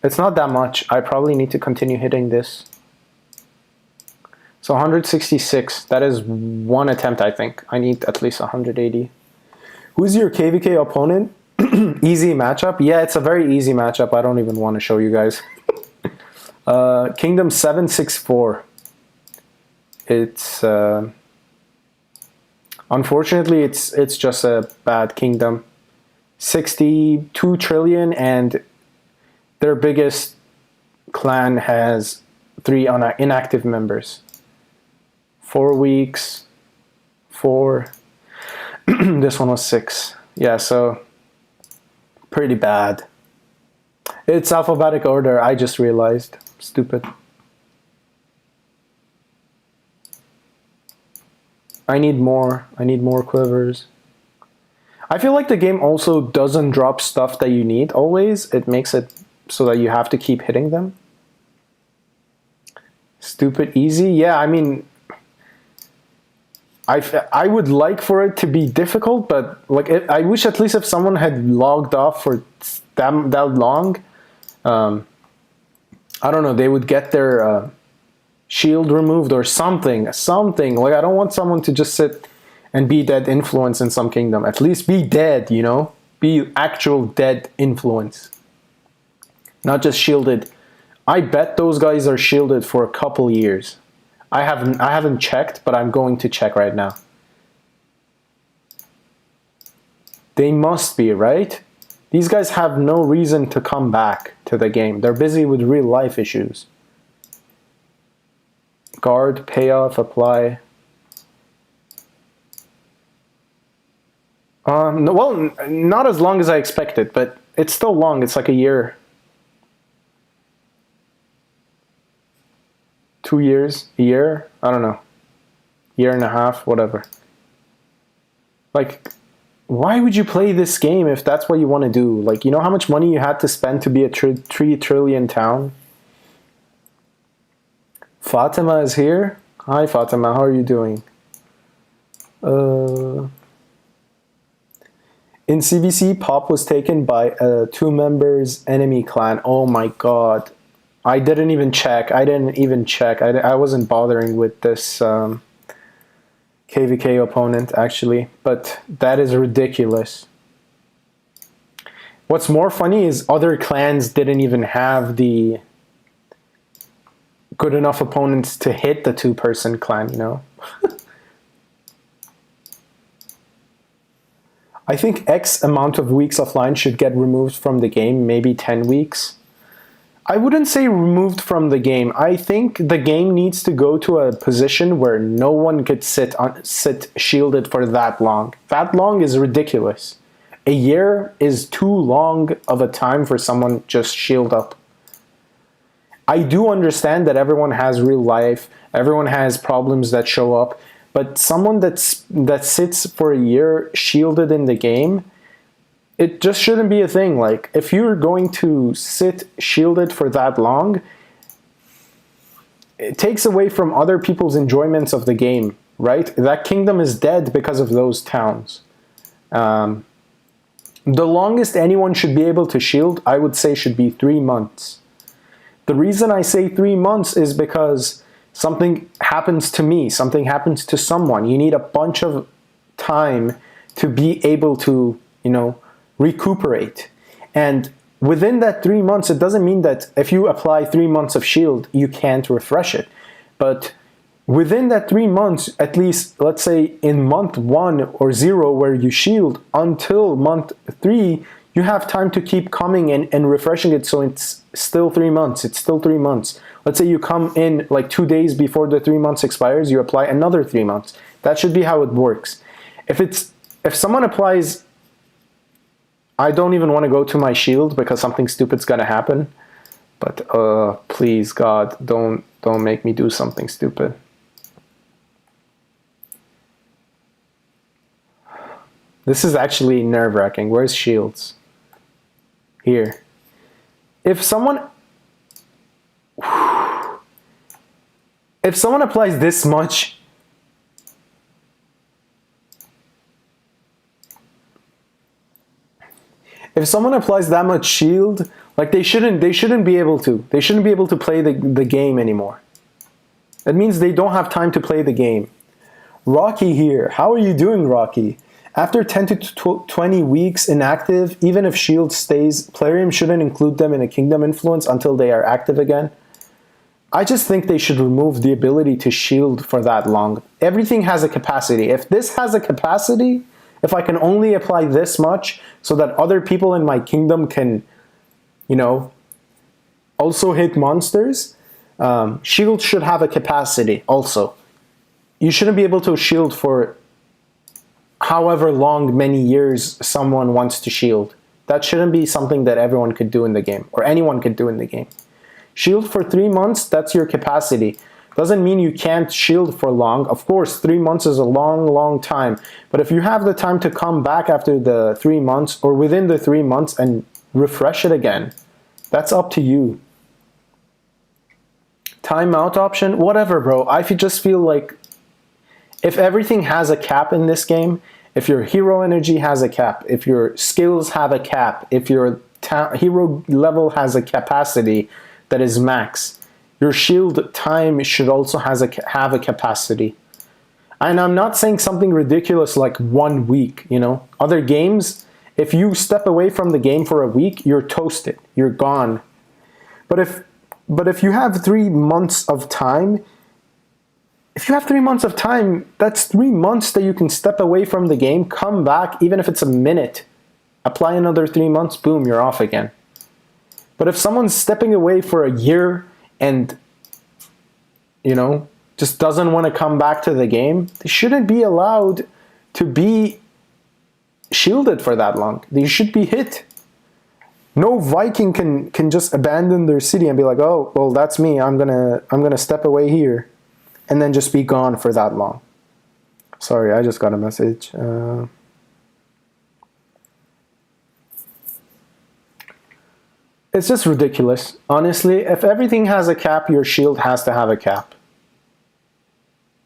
S1: It's not that much. I probably need to continue hitting this. So 166. That is one attempt, I think. I need at least 180. Who's your KVK opponent? Easy matchup? Yeah, it's a very easy matchup. I don't even want to show you guys. Kingdom 764. It's unfortunately it's just a bad kingdom. 62 trillion, and their biggest clan has 3 inactive members. 4 weeks, 4. This one was 6. Yeah, so pretty bad. It's alphabetic order, I just realized. Stupid. I need more quivers. I feel like the game also doesn't drop stuff that you need always. It makes it so that you have to keep hitting them. Stupid easy. Yeah, I mean, I would like for it to be difficult, but like I wish at least if someone had logged off for that long, I don't know, they would get their shield removed or something. Like, I don't want someone to just sit and be dead influence in some kingdom. At least be dead, you know? Be actual dead influence. Not just shielded. I bet those guys are shielded for a couple years. I haven't checked, but I'm going to check right now. They must be, right? These guys have no reason to come back to the game. They're busy with real life issues. Guard, payoff, apply. No, well, not as long as I expected, but it's still long. It's like a year. 2 years, a year, I don't know, year and a half, whatever. Like, why would you play this game if that's what you want to do? Like, you know how much money you had to spend to be a 3 trillion town? Fatima is here. Hi, Fatima, how are you doing? In CVC, Pop was taken by a 2 members enemy clan. Oh my god. I didn't even check. I wasn't bothering with this KVK opponent, actually. But that is ridiculous. What's more funny is other clans didn't even have the good enough opponents to hit the 2-person clan, you know? I think X amount of weeks offline should get removed from the game, maybe 10 weeks. I wouldn't say removed from the game. I think the game needs to go to a position where no one could sit shielded for that long. That long is ridiculous. A year is too long of a time for someone just shield up. I do understand that everyone has real life, everyone has problems that show up, but someone that sits for a year shielded in the game, it just shouldn't be a thing. Like, if you're going to sit shielded for that long, it takes away from other people's enjoyments of the game, right? That kingdom is dead because of those towns. The longest anyone should be able to shield, I would say, should be 3 months. The reason I say 3 months is because something happens to me, something happens to someone. You need a bunch of time to be able to, you know, recuperate. And within that 3 months, it doesn't mean that if you apply 3 months of shield, you can't refresh it. But within that 3 months, at least, let's say in month 1 or 0 where you shield until month 3, you have time to keep coming and refreshing it, so it's still 3 months. It's still 3 months. Let's say you come in like 2 days before the 3 months expires, you apply another 3 months. That should be how it works. If someone applies, I don't even want to go to my shield because something stupid's gonna happen. But please God, don't make me do something stupid. This is actually nerve-wracking. Where's shields? Here. If someone applies this much, if someone applies that much shield, like they shouldn't be able to. They shouldn't be able to play the game anymore. That means they don't have time to play the game. Rocky here. How are you doing, Rocky? After 10 to 20 weeks inactive, even if shield stays, Plarium shouldn't include them in a kingdom influence until they are active again. I just think they should remove the ability to shield for that long. Everything has a capacity. If this has a capacity, if I can only apply this much so that other people in my kingdom can, you know, also hit monsters, shield should have a capacity also. You shouldn't be able to shield for however long, many years someone wants to shield. That shouldn't be something that everyone could do in the game, or anyone could do in the game. Shield for 3 months, that's your capacity. Doesn't mean you can't shield for long. Of course, 3 months is a long, long time. But if you have the time to come back after the 3 months, or within the 3 months, and refresh it again, that's up to you. Timeout option, whatever, bro. I just feel like if everything has a cap in this game, if your hero energy has a cap, if your skills have a cap, if your hero level has a capacity that is max, your shield time should also have a capacity. And I'm not saying something ridiculous like 1 week, you know. Other games, if you step away from the game for a week, you're toasted, you're gone. But if you have 3 months of time, that's 3 months that you can step away from the game, come back, even if it's a minute, apply another 3 months, boom, you're off again. But if someone's stepping away for a year and, you know, just doesn't want to come back to the game, they shouldn't be allowed to be shielded for that long. They should be hit. No Viking can just abandon their city and be like, oh, well, that's me. I'm gonna step away here, and then just be gone for that long. Sorry, I just got a message. It's just ridiculous. Honestly, if everything has a cap, your shield has to have a cap.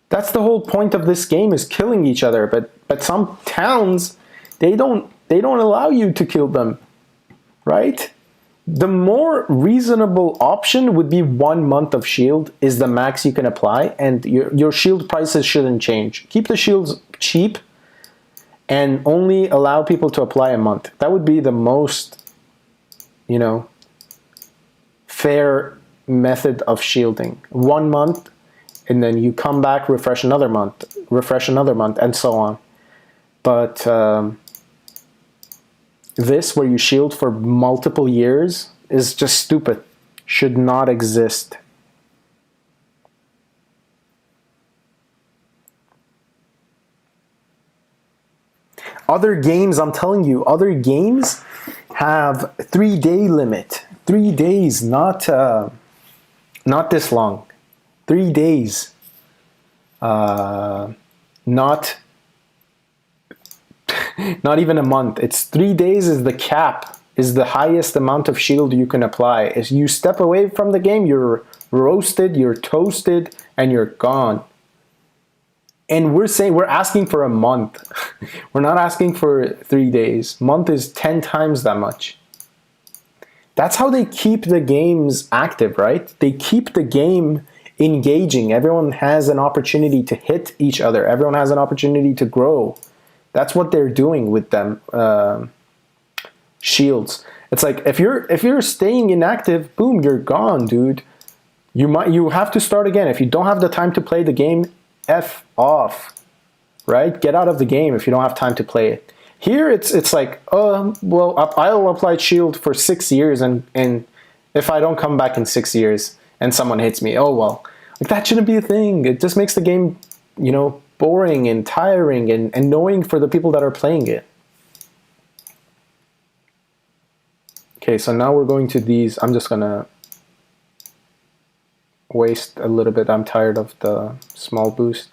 S1: That's the whole point of this game, is killing each other. But some towns, they don't allow you to kill them, right? The more reasonable option would be 1 month of shield is the max you can apply, and your shield prices shouldn't change. Keep the shields cheap and only allow people to apply a month. That would be the most, you know, fair method of shielding. 1 month, and then you come back, refresh another month, and so on. But this, where you shield for multiple years, is just stupid. Should not exist. Other games, I'm telling you, other games have 3-day limit. 3 days, not this long. 3 days. Not even a month. It's 3 days is the cap, is the highest amount of shield you can apply. If you step away from the game, you're roasted, you're toasted, and you're gone. And we're asking for a month. We're not asking for 3 days. Month is 10 times that much. That's how they keep the games active, right? They keep the game engaging. Everyone has an opportunity to hit each other. Everyone has an opportunity to grow. That's what they're doing with them shields. It's like if you're staying inactive, boom, you're gone, dude. You have to start again. If you don't have the time to play the game, F off, right? Get out of the game if you don't have time to play it. Here it's like, well, I'll apply shield for 6 years, and if I don't come back in 6 years and someone hits me, oh well. Like, that shouldn't be a thing. It just makes the game, boring and tiring and annoying for the people that are playing it. Okay, so now we're going to these. I'm just gonna waste a little bit. I'm tired of the small boost.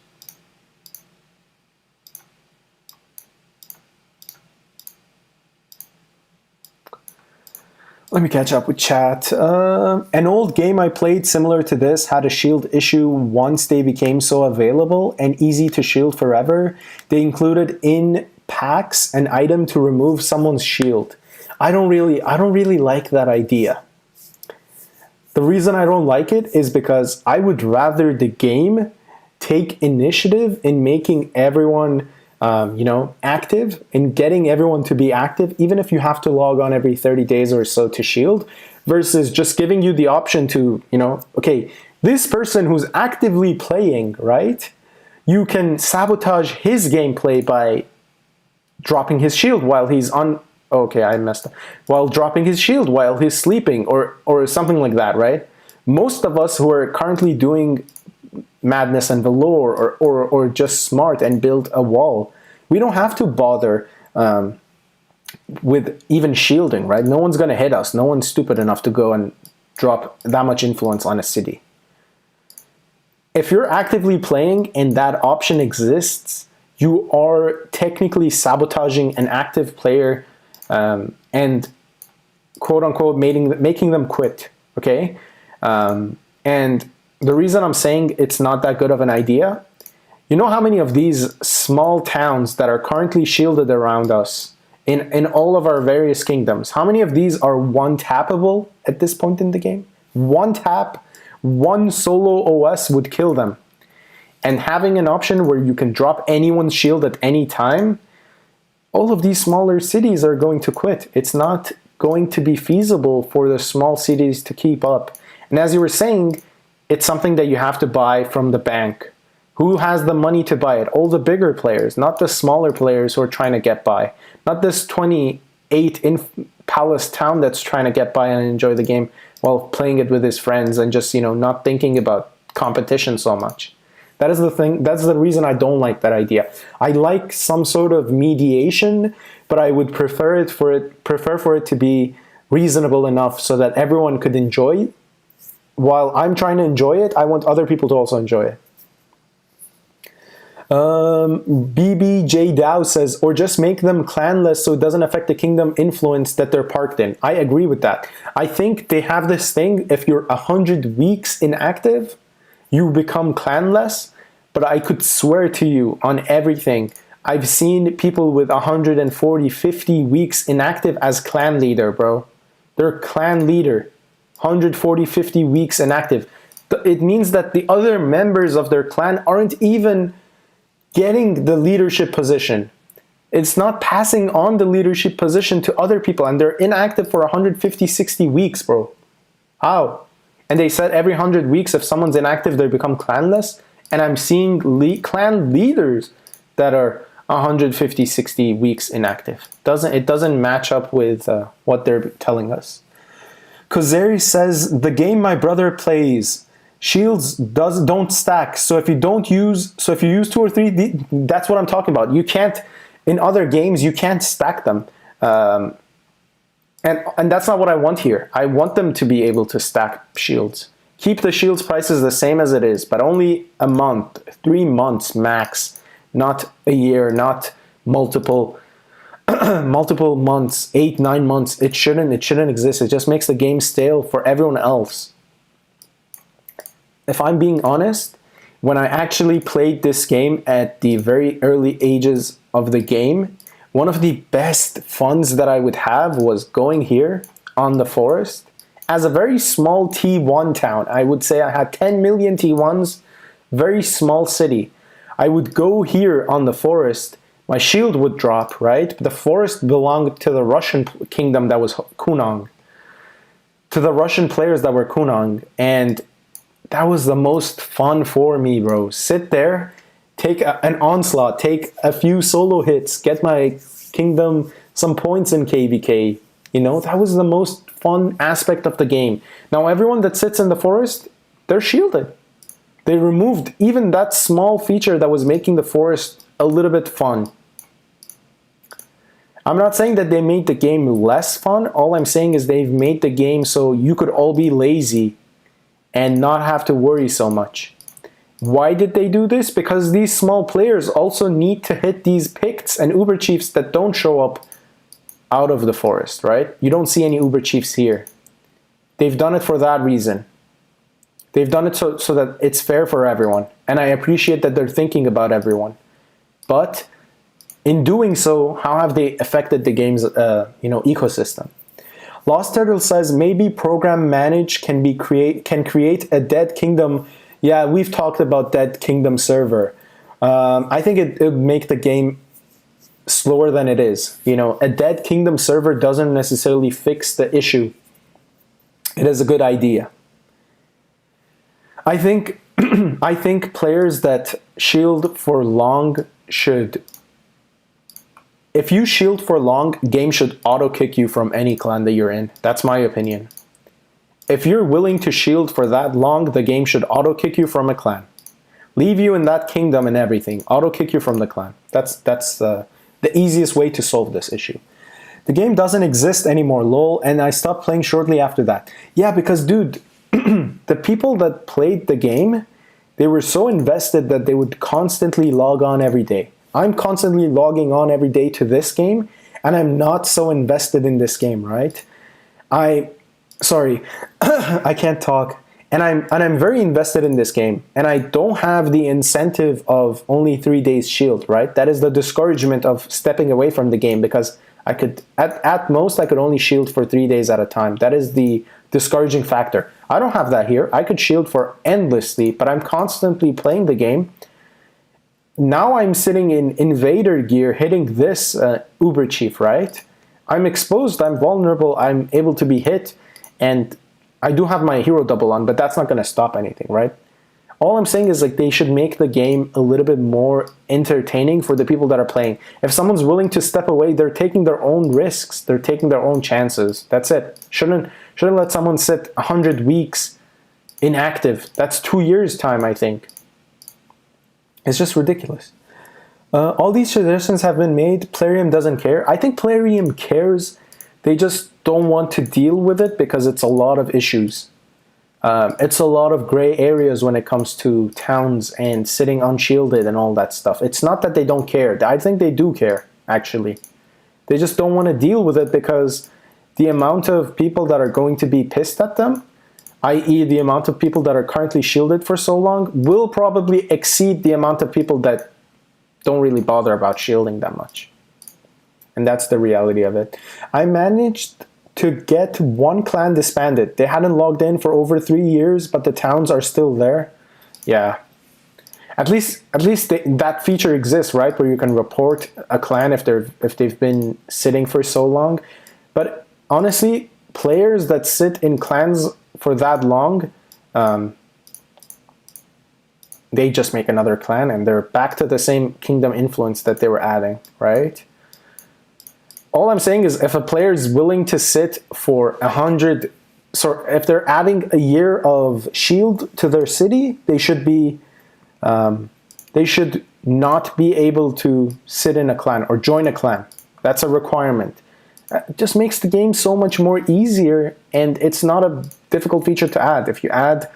S1: Let me catch up with chat. An old game I played similar to this had a shield issue once they became so available and easy to shield forever. They included in packs an item to remove someone's shield. I don't really like that idea. The reason I don't like it is because I would rather the game take initiative in making everyone active, in getting everyone to be active, even if you have to log on every 30 days or so to shield, versus just giving you the option to, okay, this person who's actively playing, right? You can sabotage his gameplay by dropping his shield while he's on. Okay, I messed up. While dropping his shield while he's sleeping, or something like that, right? Most of us who are currently doing Madness and Velour or just smart and build a wall, we don't have to bother with even shielding, right? No one's going to hit us. No one's stupid enough to go and drop that much influence on a city. If you're actively playing and that option exists, you are technically sabotaging an active player and quote-unquote making them quit, okay? And the reason I'm saying it's not that good of an idea, you know how many of these small towns that are currently shielded around us in all of our various kingdoms, how many of these are one-tappable at this point in the game? One tap, one solo OS would kill them. And having an option where you can drop anyone's shield at any time, all of these smaller cities are going to quit. It's not going to be feasible for the small cities to keep up. And as you were saying, it's something that you have to buy from the bank. Who has the money to buy it? All the bigger players, not the smaller players who are trying to get by. Not this 28 in palace town that's trying to get by and enjoy the game while playing it with his friends and just, not thinking about competition so much. That is the thing. That's the reason I don't like that idea. I like some sort of mediation, but I would prefer for it to be reasonable enough so that everyone could enjoy it. While I'm trying to enjoy it, I want other people to also enjoy it. BBJ Dow says, or just make them clanless so it doesn't affect the kingdom influence that they're parked in. I agree with that. I think they have this thing, if you're 100 weeks inactive, you become clanless, but I could swear to you on everything, I've seen people with 140, 50 weeks inactive as clan leader, bro. They're clan leader, 140, 50 weeks inactive. It means that the other members of their clan aren't even getting the leadership position. It's not passing on the leadership position to other people, and they're inactive for 150, 60 weeks, bro. How? And they said every 100 weeks, if someone's inactive, they become clanless. And I'm seeing clan leaders that are 150, 60 weeks inactive. It doesn't match up with what they're telling us. Kozeri says, the game my brother plays, shields don't stack. So if you use 2 or 3, that's what I'm talking about. You can't, in other games, you can't stack them. And that's not what I want here. I want them to be able to stack shields. Keep the shields prices the same as it is, but only a month, 3 months max, not a year, not multiple months, 8, 9 months. It shouldn't exist. It just makes the game stale for everyone else. If I'm being honest, when I actually played this game at the very early ages of the game, one of the best funs that I would have was going here on the forest as a very small T1 town. I would say I had 10 million T1s, very small city. I would go here on the forest, my shield would drop, right? The forest belonged to the Russian kingdom that was Kunang, to the Russian players that were Kunang, and that was the most fun for me, bro. Sit there, take an onslaught, take a few solo hits, get my kingdom some points in KVK. You know, that was the most fun aspect of the game. Now, everyone that sits in the forest, they're shielded. They removed even that small feature that was making the forest a little bit fun. I'm not saying that they made the game less fun. All I'm saying is they've made the game so you could all be lazy and not have to worry so much. Why did they do this? Because these small players also need to hit these Picts and Uber Chiefs that don't show up out of the forest, right? You don't see any Uber Chiefs here. They've done it for that reason. They've done it so that it's fair for everyone. And I appreciate that they're thinking about everyone. But in doing so, how have they affected the game's ecosystem? Lost Turtle says maybe program manage can create a dead kingdom. Yeah, we've talked about dead kingdom server. I think it would make the game slower than it is. You know, a dead kingdom server doesn't necessarily fix the issue. It is a good idea. I think I think players that shield for long should. If you shield for long, game should auto-kick you from any clan that you're in. That's my opinion. If you're willing to shield for that long, the game should auto-kick you from a clan. Leave you in that kingdom and everything. Auto-kick you from the clan. That's the easiest way to solve this issue. The game doesn't exist anymore, lol, and I stopped playing shortly after that. Yeah, because, dude, the people that played the game, they were so invested that they would constantly log on every day. I'm constantly logging on every day to this game, and I'm not so invested in this game, right? Sorry, I can't talk. And I'm very invested in this game, and I don't have the incentive of only 3 days shield, right? That is the discouragement of stepping away from the game, because I could, at most, I could only shield for 3 days at a time. That is the discouraging factor. I don't have that here. I could shield for endlessly, but I'm constantly playing the game. Now I'm sitting in invader gear hitting this Uber Chief, right? I'm exposed, I'm vulnerable, I'm able to be hit, and I do have my hero double on, but that's not going to stop anything, right? All I'm saying is like they should make the game a little bit more entertaining for the people that are playing. If someone's willing to step away, they're taking their own risks, they're taking their own chances. That's it. Shouldn't let someone sit 100 weeks inactive. That's 2 years time, I think. It's just ridiculous. All these suggestions have been made. Plarium doesn't care. I think Plarium cares. They just don't want to deal with it because it's a lot of issues. It's a lot of gray areas when it comes to towns and sitting unshielded and all that stuff. It's not that they don't care. I think they do care, actually. They just don't want to deal with it because the amount of people that are going to be pissed at them, i.e. the amount of people that are currently shielded for so long, will probably exceed the amount of people that don't really bother about shielding that much. And that's the reality of it. I managed to get one clan disbanded. They hadn't logged in for over 3 years, but the towns are still there. Yeah. At least that feature exists, right? Where you can report a clan if they've been sitting for so long. But honestly, players that sit in clans for that long, they just make another clan and they're back to the same kingdom influence that they were adding, right? All I'm saying is if a player is willing to sit for 100, so if they're adding a year of shield to their city, they should not be able to sit in a clan or join a clan. That's a requirement. It just makes the game so much more easier, and it's not a difficult feature to add. If you add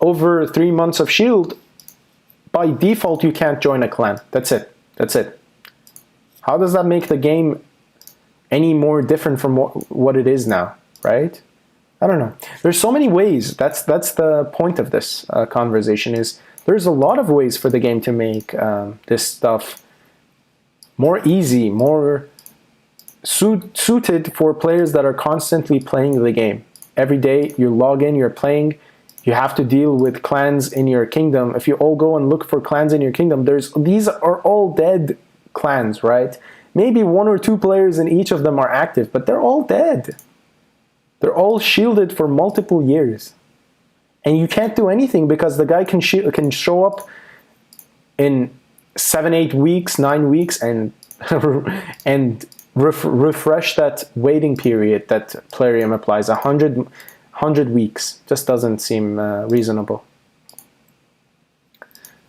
S1: over 3 months of shield, by default you can't join a clan. That's it. That's it. How does that make the game any more different from what it is now, right? I don't know. There's so many ways. That's the point of this conversation. Is there's a lot of ways for the game to make this stuff more easy, more suited for players that are constantly playing the game. Every day you log in, you're playing, you have to deal with clans in your kingdom. If you all go and look for clans in your kingdom, these are all dead clans, right? Maybe 1 or 2 players in each of them are active, but they're all dead. They're all shielded for multiple years. and you can't do anything because the guy can show up in 7, 8 weeks, 9 weeks, and and refresh that waiting period that Plarium applies. 100 weeks just doesn't seem reasonable.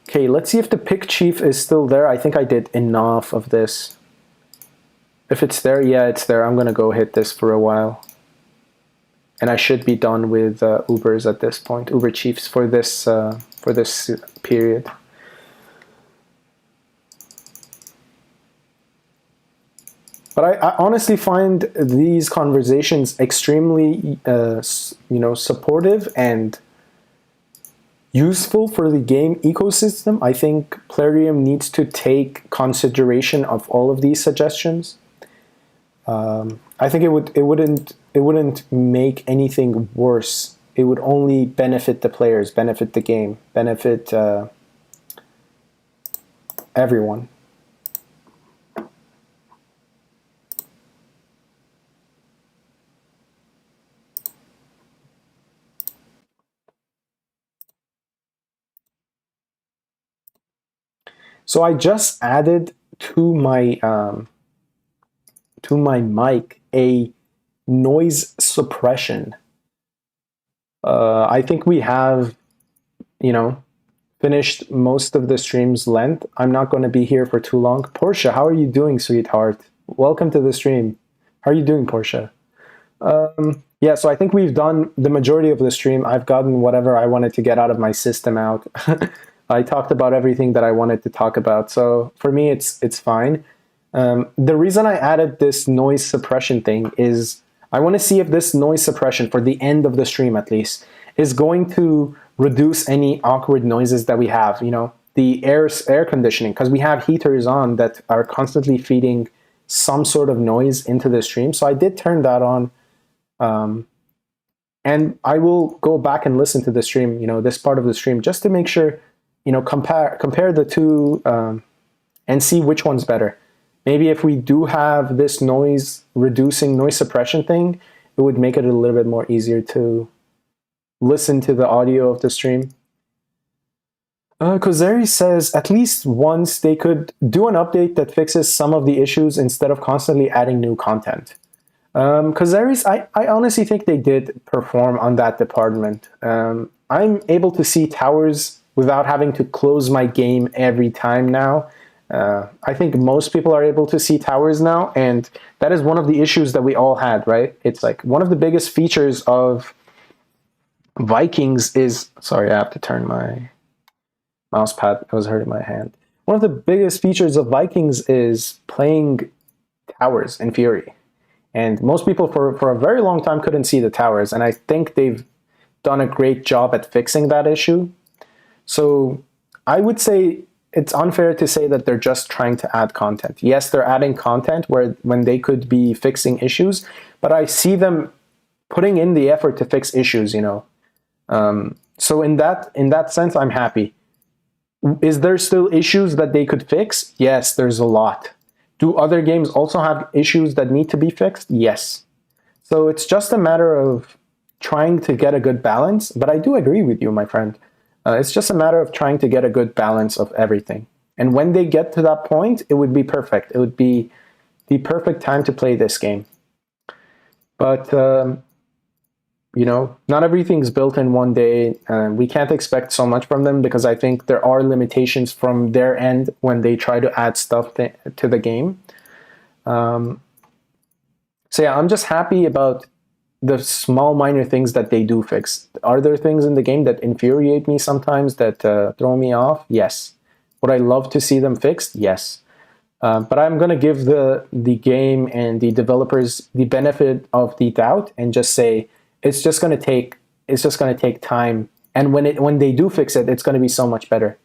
S1: Okay, let's see if the pick chief is still there. I think I did enough of this. If it's there, yeah, it's there. I'm gonna go hit this for a while, and I should be done with Ubers at this point. Uber chiefs for this period. But I honestly find these conversations extremely, supportive and useful for the game ecosystem. I think Plarium needs to take consideration of all of these suggestions. I think it wouldn't make anything worse. It would only benefit the players, benefit the game, benefit everyone. So I just added to my mic a noise suppression. I think we have, finished most of the stream's length. I'm not going to be here for too long. Portia, how are you doing, sweetheart? Welcome to the stream. How are you doing, Portia? Yeah, so I think we've done the majority of the stream. I've gotten whatever I wanted to get out of my system out. I talked about everything that I wanted to talk about. So for me, it's fine. The reason I added this noise suppression thing is I want to see if this noise suppression, for the end of the stream at least, is going to reduce any awkward noises that we have. The air conditioning, because we have heaters on that are constantly feeding some sort of noise into the stream. So I did turn that on. And I will go back and listen to the stream, this part of the stream, just to make sure, compare the two and see which one's better. Maybe if we do have this noise suppression thing, it would make it a little bit more easier to listen to the audio of the stream. Kozeri says at least once they could do an update that fixes some of the issues instead of constantly adding new content. Kozeri's, I honestly think they did perform on that department. I'm able to see towers without having to close my game every time now. I think most people are able to see towers now, and that is one of the issues that we all had, right? It's like one of the biggest features of Vikings is, sorry, I have to turn my mouse pad, it was hurting my hand. One of the biggest features of Vikings is playing towers in Fury. And most people for a very long time couldn't see the towers, and I think they've done a great job at fixing that issue. So I would say it's unfair to say that they're just trying to add content. Yes, they're adding content when they could be fixing issues, but I see them putting in the effort to fix issues, So in that sense, I'm happy. Is there still issues that they could fix? Yes, there's a lot. Do other games also have issues that need to be fixed? Yes. So it's just a matter of trying to get a good balance, but I do agree with you, my friend. It's just a matter of trying to get a good balance of everything. And when they get to that point, it would be perfect. It would be the perfect time to play this game. But, not everything's built in one day. We can't expect so much from them because I think there are limitations from their end when they try to add stuff to the game. So yeah, I'm just happy about the small minor things that they do fix. Are there things in the game that infuriate me sometimes, that throw me off? Yes. Would I love to see them fixed? Yes. But I'm going to give the game and the developers the benefit of the doubt and just say it's just going to take time. And when they do fix it, it's going to be so much better.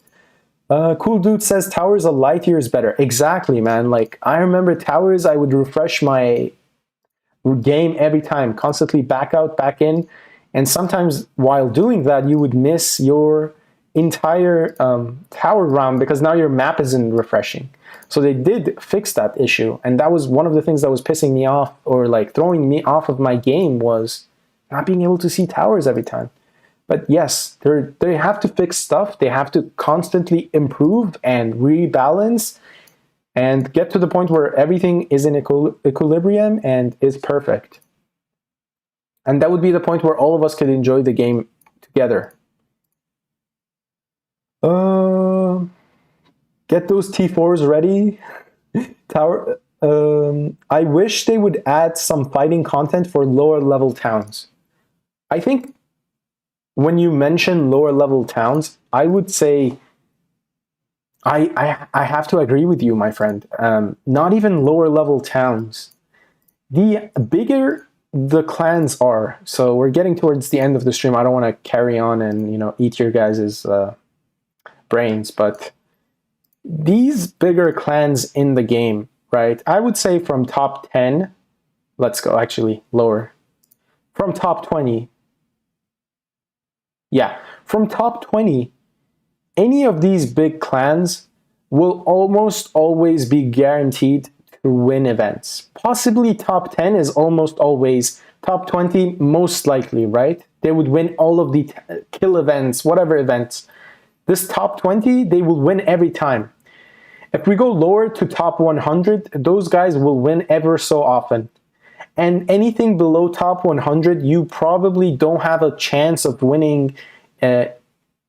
S1: Cool Dude says Towers a light years better. Exactly, man. Like I remember Towers, I would refresh my game every time, constantly back out, back in, and sometimes while doing that, you would miss your entire tower round because now your map isn't refreshing. So they did fix that issue, and that was one of the things that was pissing me off or like throwing me off of my game was not being able to see towers every time. But yes, they have to fix stuff. They have to constantly improve and rebalance and get to the point where everything is in equilibrium and is perfect. And that would be the point where all of us could enjoy the game together. Get those T4s ready. Tower. I wish they would add some fighting content for lower level towns. I think when you mention lower level towns, I would say I have to agree with you, my friend. Not even lower level towns. The bigger the clans are, so we're getting towards the end of the stream. I don't want to carry on and eat your guys' brains, but these bigger clans in the game, right? I would say from top 10, let's go actually lower. From top 20. Yeah, from top 20, any of these big clans will almost always be guaranteed to win events. Possibly top 10 is almost always top 20, most likely, right? They would win all of the kill events, whatever events. This top 20, they will win every time. If we go lower to top 100, those guys will win ever so often. And anything below top 100, you probably don't have a chance of winning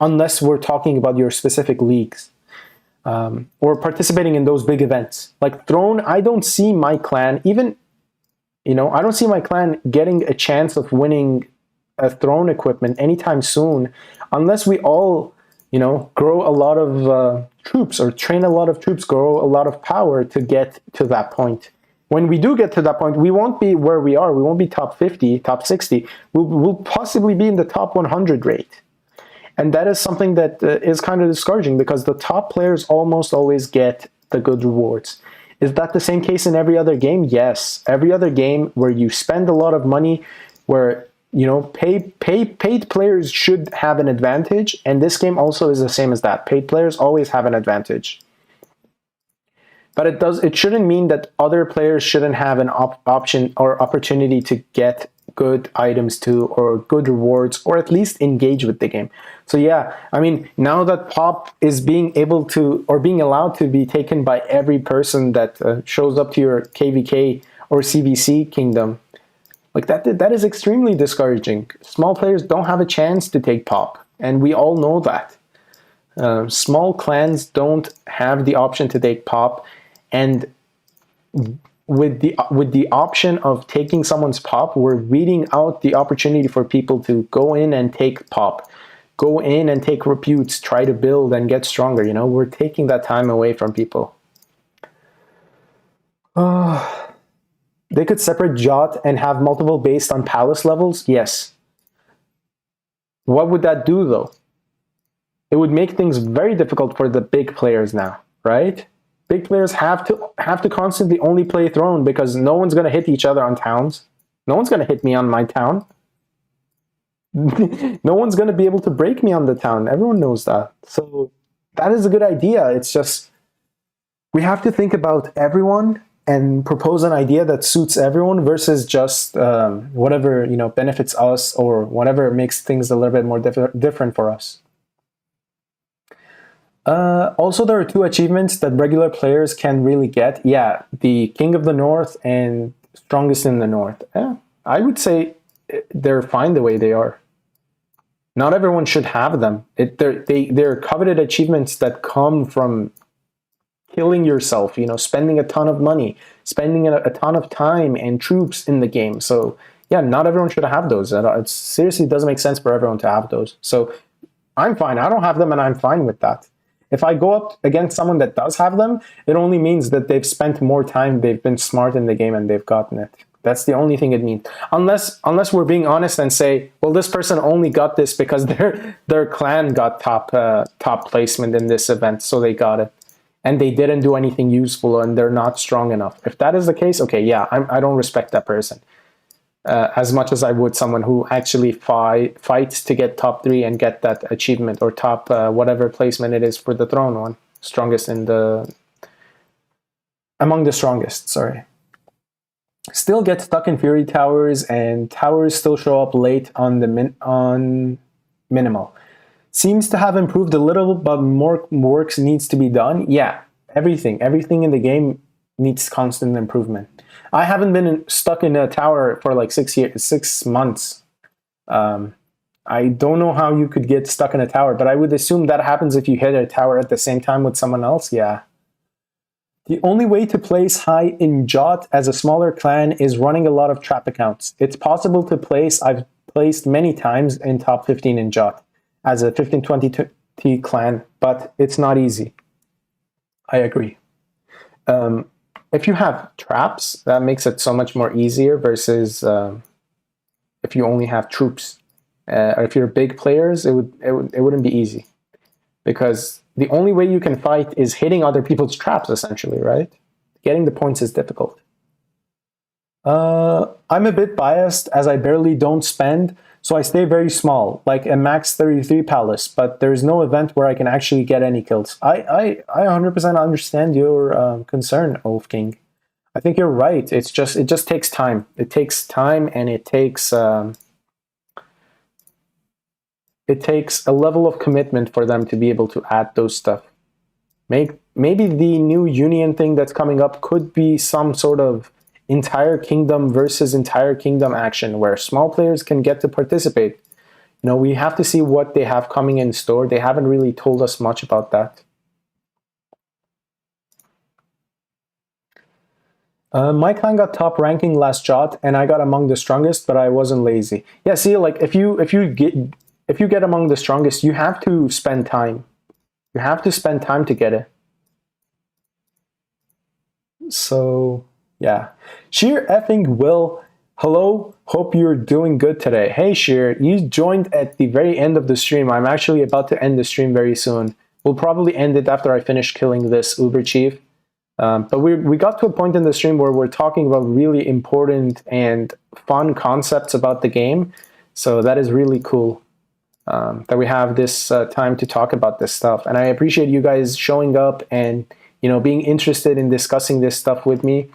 S1: unless we're talking about your specific leagues or participating in those big events. Like Throne, I don't see my clan even, I don't see my clan getting a chance of winning a Throne equipment anytime soon unless we all, grow a lot of troops or train a lot of troops, grow a lot of power to get to that point. When we do get to that point, we won't be where we are. We won't be top 50, top 60. We'll possibly be in the top 100 rate. And that is something that is kind of discouraging because the top players almost always get the good rewards. Is that the same case in every other game? Yes. Every other game where you spend a lot of money, where paid players should have an advantage, and this game also is the same as that. Paid players always have an advantage. But it shouldn't mean that other players shouldn't have an option or opportunity to get good items too, or good rewards, or at least engage with the game. So yeah, I mean, now that pop is being able to, or being allowed to be taken by every person that shows up to your KVK or CVC kingdom, like that is extremely discouraging. Small players don't have a chance to take pop, and we all know that. Small clans don't have the option to take pop, and with the option of taking someone's pop, we're weeding out the opportunity for people to go in and take pop, go in and take reputes, try to build and get stronger. We're taking that time away from people. They could separate Jot and have multiple based on palace levels. Yes. What would that do though? It would make things very difficult for the big players now, right? Big players have to constantly only play Throne because no one's going to hit each other on towns. No one's going to hit me on my town. No one's going to be able to break me on the town. Everyone knows that. So that is a good idea. It's just we have to think about everyone and propose an idea that suits everyone versus just whatever benefits us or whatever makes things a little bit more different for us. Also, there are two achievements that regular players can really get. Yeah, the King of the North and Strongest in the North. I would say they're fine the way they are. Not everyone should have them. They're coveted achievements that come from killing yourself, spending a ton of money, spending a ton of time and troops in the game. So yeah, not everyone should have those. It seriously doesn't make sense for everyone to have those. So I'm fine. I don't have them and I'm fine with that. If I go up against someone that does have them, it only means that they've spent more time, they've been smart in the game, and they've gotten it. That's the only thing it means. Unless we're being honest and say, well, this person only got this because their clan got top placement in this event, so they got it. And they didn't do anything useful and they're not strong enough. If that is the case, okay, yeah, I don't respect that person. As much as I would someone who actually fights to get top 3 and get that achievement, or top whatever placement it is for the Throne one. Among the strongest, sorry. Still get stuck in Fury Towers, and towers still show up late on minimal. Seems to have improved a little, but more work needs to be done. Yeah, everything in the game needs constant improvement. I haven't been stuck in a tower for like 6 years, 6 months. Um, I don't know how you could get stuck in a tower, but I would assume that happens if you hit a tower at the same time with someone else. Yeah. The only way to place high in Jot as a smaller clan is running a lot of trap accounts. It's possible to place. I've placed many times in top 15 in Jot as a 15-20 clan, but it's not easy. I agree. If you have traps, that makes it so much more easier versus if you only have troops. Or if you're big players, it wouldn't be easy, because the only way you can fight is hitting other people's traps, essentially, right? Getting the points is difficult. I'm a bit biased as I barely don't spend, so I stay very small, like a max 33 palace, but there's no event where I can actually get any kills. I 100% understand your concern, Wolf King. I think you're right. It just takes time. It takes time, and it takes a level of commitment for them to be able to add those stuff. Maybe the new union thing that's coming up could be some sort of entire kingdom versus entire kingdom action where small players can get to participate. We have to see what they have coming in store. They haven't really told us much about that. My clan got top ranking last Jot, and I got among the strongest, but I wasn't lazy. Yeah, see, like if you get among the strongest, you have to spend time. You have to spend time to get it. So yeah. Sheer effing Will, hello. Hope you're doing good today. Hey Sheer, you joined at the very end of the stream. I'm actually about to end the stream very soon. We'll probably end it after I finish killing this Uber Chief. But we got to a point in the stream where we're talking about really important and fun concepts about the game. So that is really cool that we have this time to talk about this stuff. And I appreciate you guys showing up and being interested in discussing this stuff with me.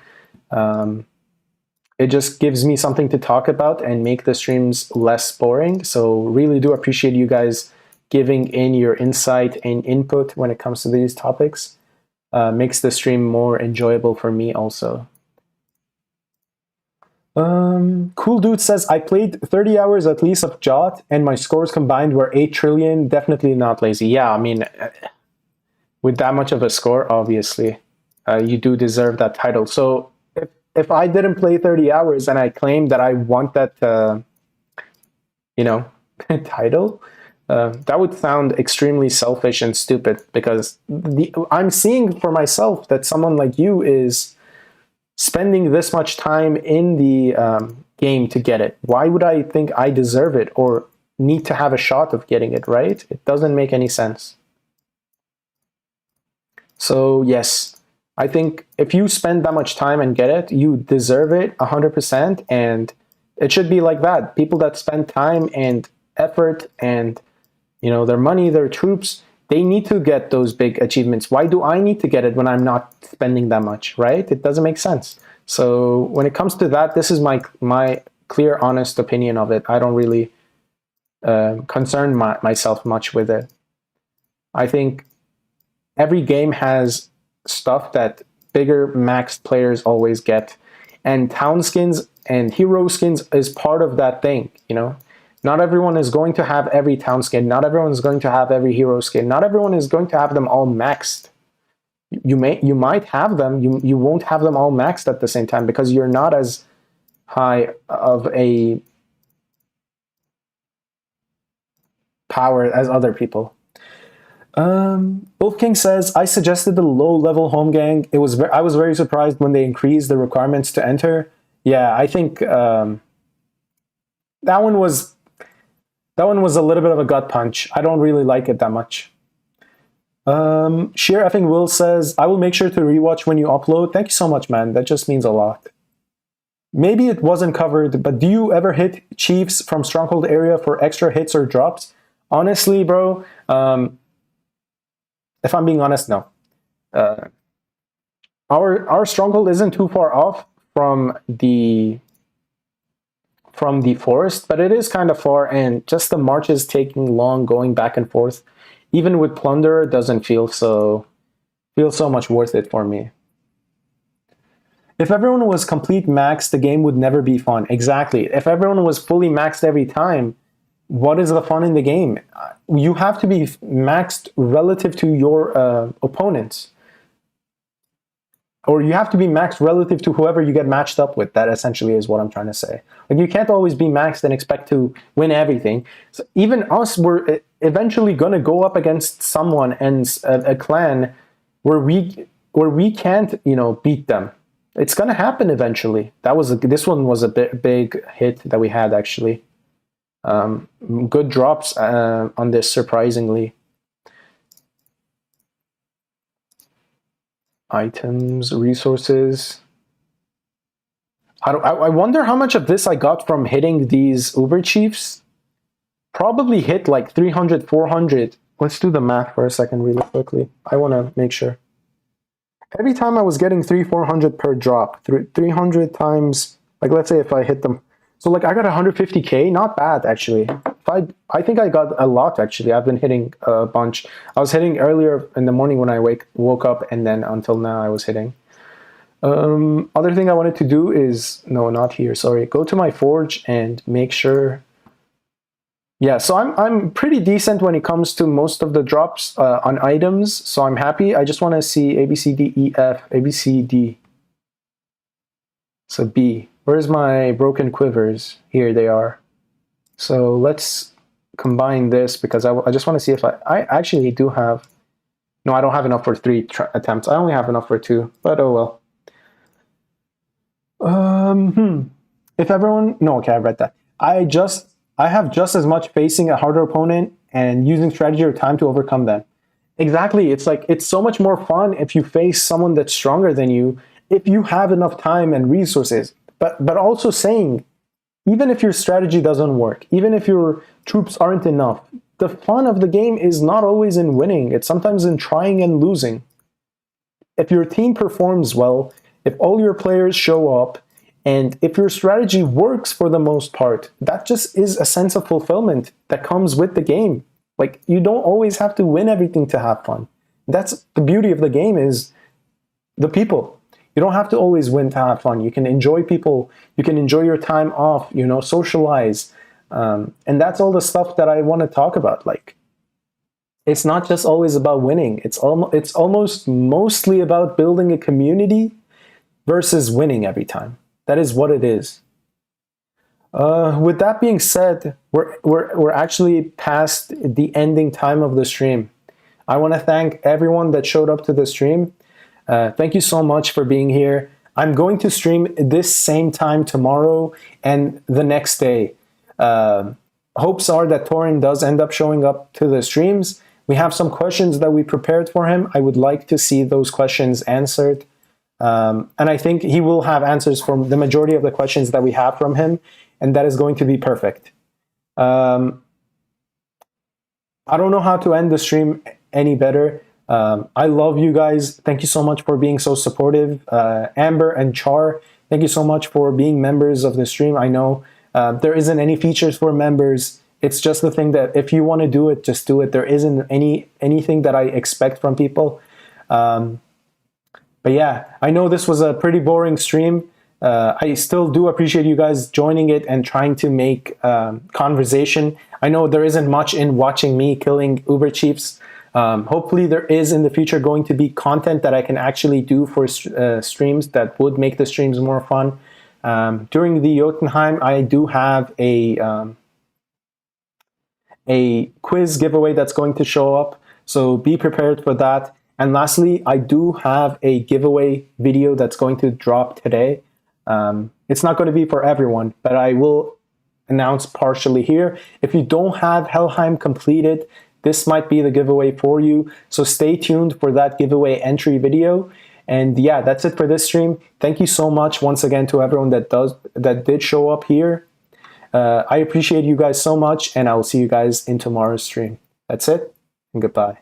S1: It just gives me something to talk about and make the streams less boring. So really do appreciate you guys giving in your insight and input when it comes to these topics. Makes the stream more enjoyable for me also. Cool Dude says, I played 30 hours at least of Jot, and my scores combined were 8 trillion. Definitely not lazy. Yeah, I mean, with that much of a score, obviously, you do deserve that title. So if I didn't play 30 hours and I claimed that I want that, title, that would sound extremely selfish and stupid, because I'm seeing for myself that someone like you is spending this much time in the game to get it. Why would I think I deserve it or need to have a shot of getting it, right? It doesn't make any sense. So yes, I think if you spend that much time and get it, you deserve it 100%, and it should be like that. People that spend time and effort and their money, their troops, they need to get those big achievements. Why do I need to get it when I'm not spending that much, right? It doesn't make sense. So when it comes to that, this is my clear, honest opinion of it. I don't really concern myself much with it. I think every game has stuff that bigger max players always get, and town skins and hero skins is part of that thing. Not everyone is going to have every town skin. Not everyone is going to have every hero skin. Not everyone is going to have them all maxed. You might have them. You won't have them all maxed at the same time because you're not as high of a power as other people. Wolf King says, I suggested the low-level home gang. I was very surprised when they increased the requirements to enter. Yeah, I think that one was a little bit of a gut punch. I don't really like it that much. Sheer effing Will says, I will make sure to rewatch when you upload. Thank you so much, man. That just means a lot. Maybe it wasn't covered, but do you ever hit chiefs from stronghold area for extra hits or drops? Honestly, bro, if I'm being honest, no. Our stronghold isn't too far off from the from the forest, but it is kind of far, and just the marches taking long, going back and forth, even with plunder, doesn't feel so much worth it for me. If everyone was complete max, the game would never be fun. Exactly. If everyone was fully maxed every time, what is the fun in the game? You have to be maxed relative to your opponents. Or you have to be maxed relative to whoever you get matched up with. That essentially is what I'm trying to say. Like, you can't always be maxed and expect to win everything. So even us, we're eventually going to go up against someone and a clan where we can't, beat them. It's going to happen eventually. This one was a big hit that we had, actually. Good drops on this, surprisingly. Items, resources. I wonder how much of this I got from hitting these Uber Chiefs. Probably hit like 300, 400. Let's do the math for a second really quickly. I want to make sure. Every time I was getting 400 per drop, 300 times, like let's say if I hit them. So like I got 150K, not bad actually. I think I got a lot actually. I've been hitting a bunch. I was hitting earlier in the morning when I woke up, and then until now I was hitting. Other thing I wanted to do is, no, not here, sorry. Go to my forge and make sure. Yeah, so I'm pretty decent when it comes to most of the drops on items, so I'm happy. I just want to see A, B, C, D, E, F, A, B, C, D. So B. Where's my broken quivers? Here they are. So let's combine this because I just want to see if I actually do have... No, I don't have enough for 3 attempts. I only have enough for 2, but oh well. If everyone... No, okay, I read that. I have just as much facing a harder opponent and using strategy or time to overcome them. Exactly. It's like, it's so much more fun if you face someone that's stronger than you, if you have enough time and resources. But also saying, even if your strategy doesn't work, even if your troops aren't enough, the fun of the game is not always in winning. It's sometimes in trying and losing. If your team performs well, if all your players show up, and if your strategy works for the most part, that just is a sense of fulfillment that comes with the game. Like, you don't always have to win everything to have fun. That's the beauty of the game, is the people. You don't have to always win to have fun. You can enjoy people. You can enjoy your time off, socialize. And that's all the stuff that I want to talk about. Like, it's not just always about winning. It's almost mostly about building a community versus winning every time. That is what it is. With that being said, we're actually past the ending time of the stream. I want to thank everyone that showed up to the stream. Thank you so much for being here. I'm going to stream this same time tomorrow and the next day. Hopes are that Torin does end up showing up to the streams. We have some questions that we prepared for him. I would like to see those questions answered. And I think he will have answers from the majority of the questions that we have from him, and that is going to be perfect. I don't know how to end the stream any better. I love you guys. Thank you so much for being so supportive. Amber and Char, thank you so much for being members of the stream. I know there isn't any features for members. It's just the thing that if you want to do it, just do it. There isn't anything that I expect from people. But yeah, I know this was a pretty boring stream. I still do appreciate you guys joining it and trying to make conversation. I know there isn't much in watching me killing Uber Chiefs. Hopefully there is in the future going to be content that I can actually do for streams that would make the streams more fun. During the Jotunheim, I do have a quiz giveaway that's going to show up, so be prepared for that. And lastly, I do have a giveaway video that's going to drop today. It's not going to be for everyone, but I will announce partially here. If you don't have Helheim completed, this might be the giveaway for you. So stay tuned for that giveaway entry video. And yeah, that's it for this stream. Thank you so much once again to everyone that did show up here. I appreciate you guys so much, and I will see you guys in tomorrow's stream. That's it, and goodbye.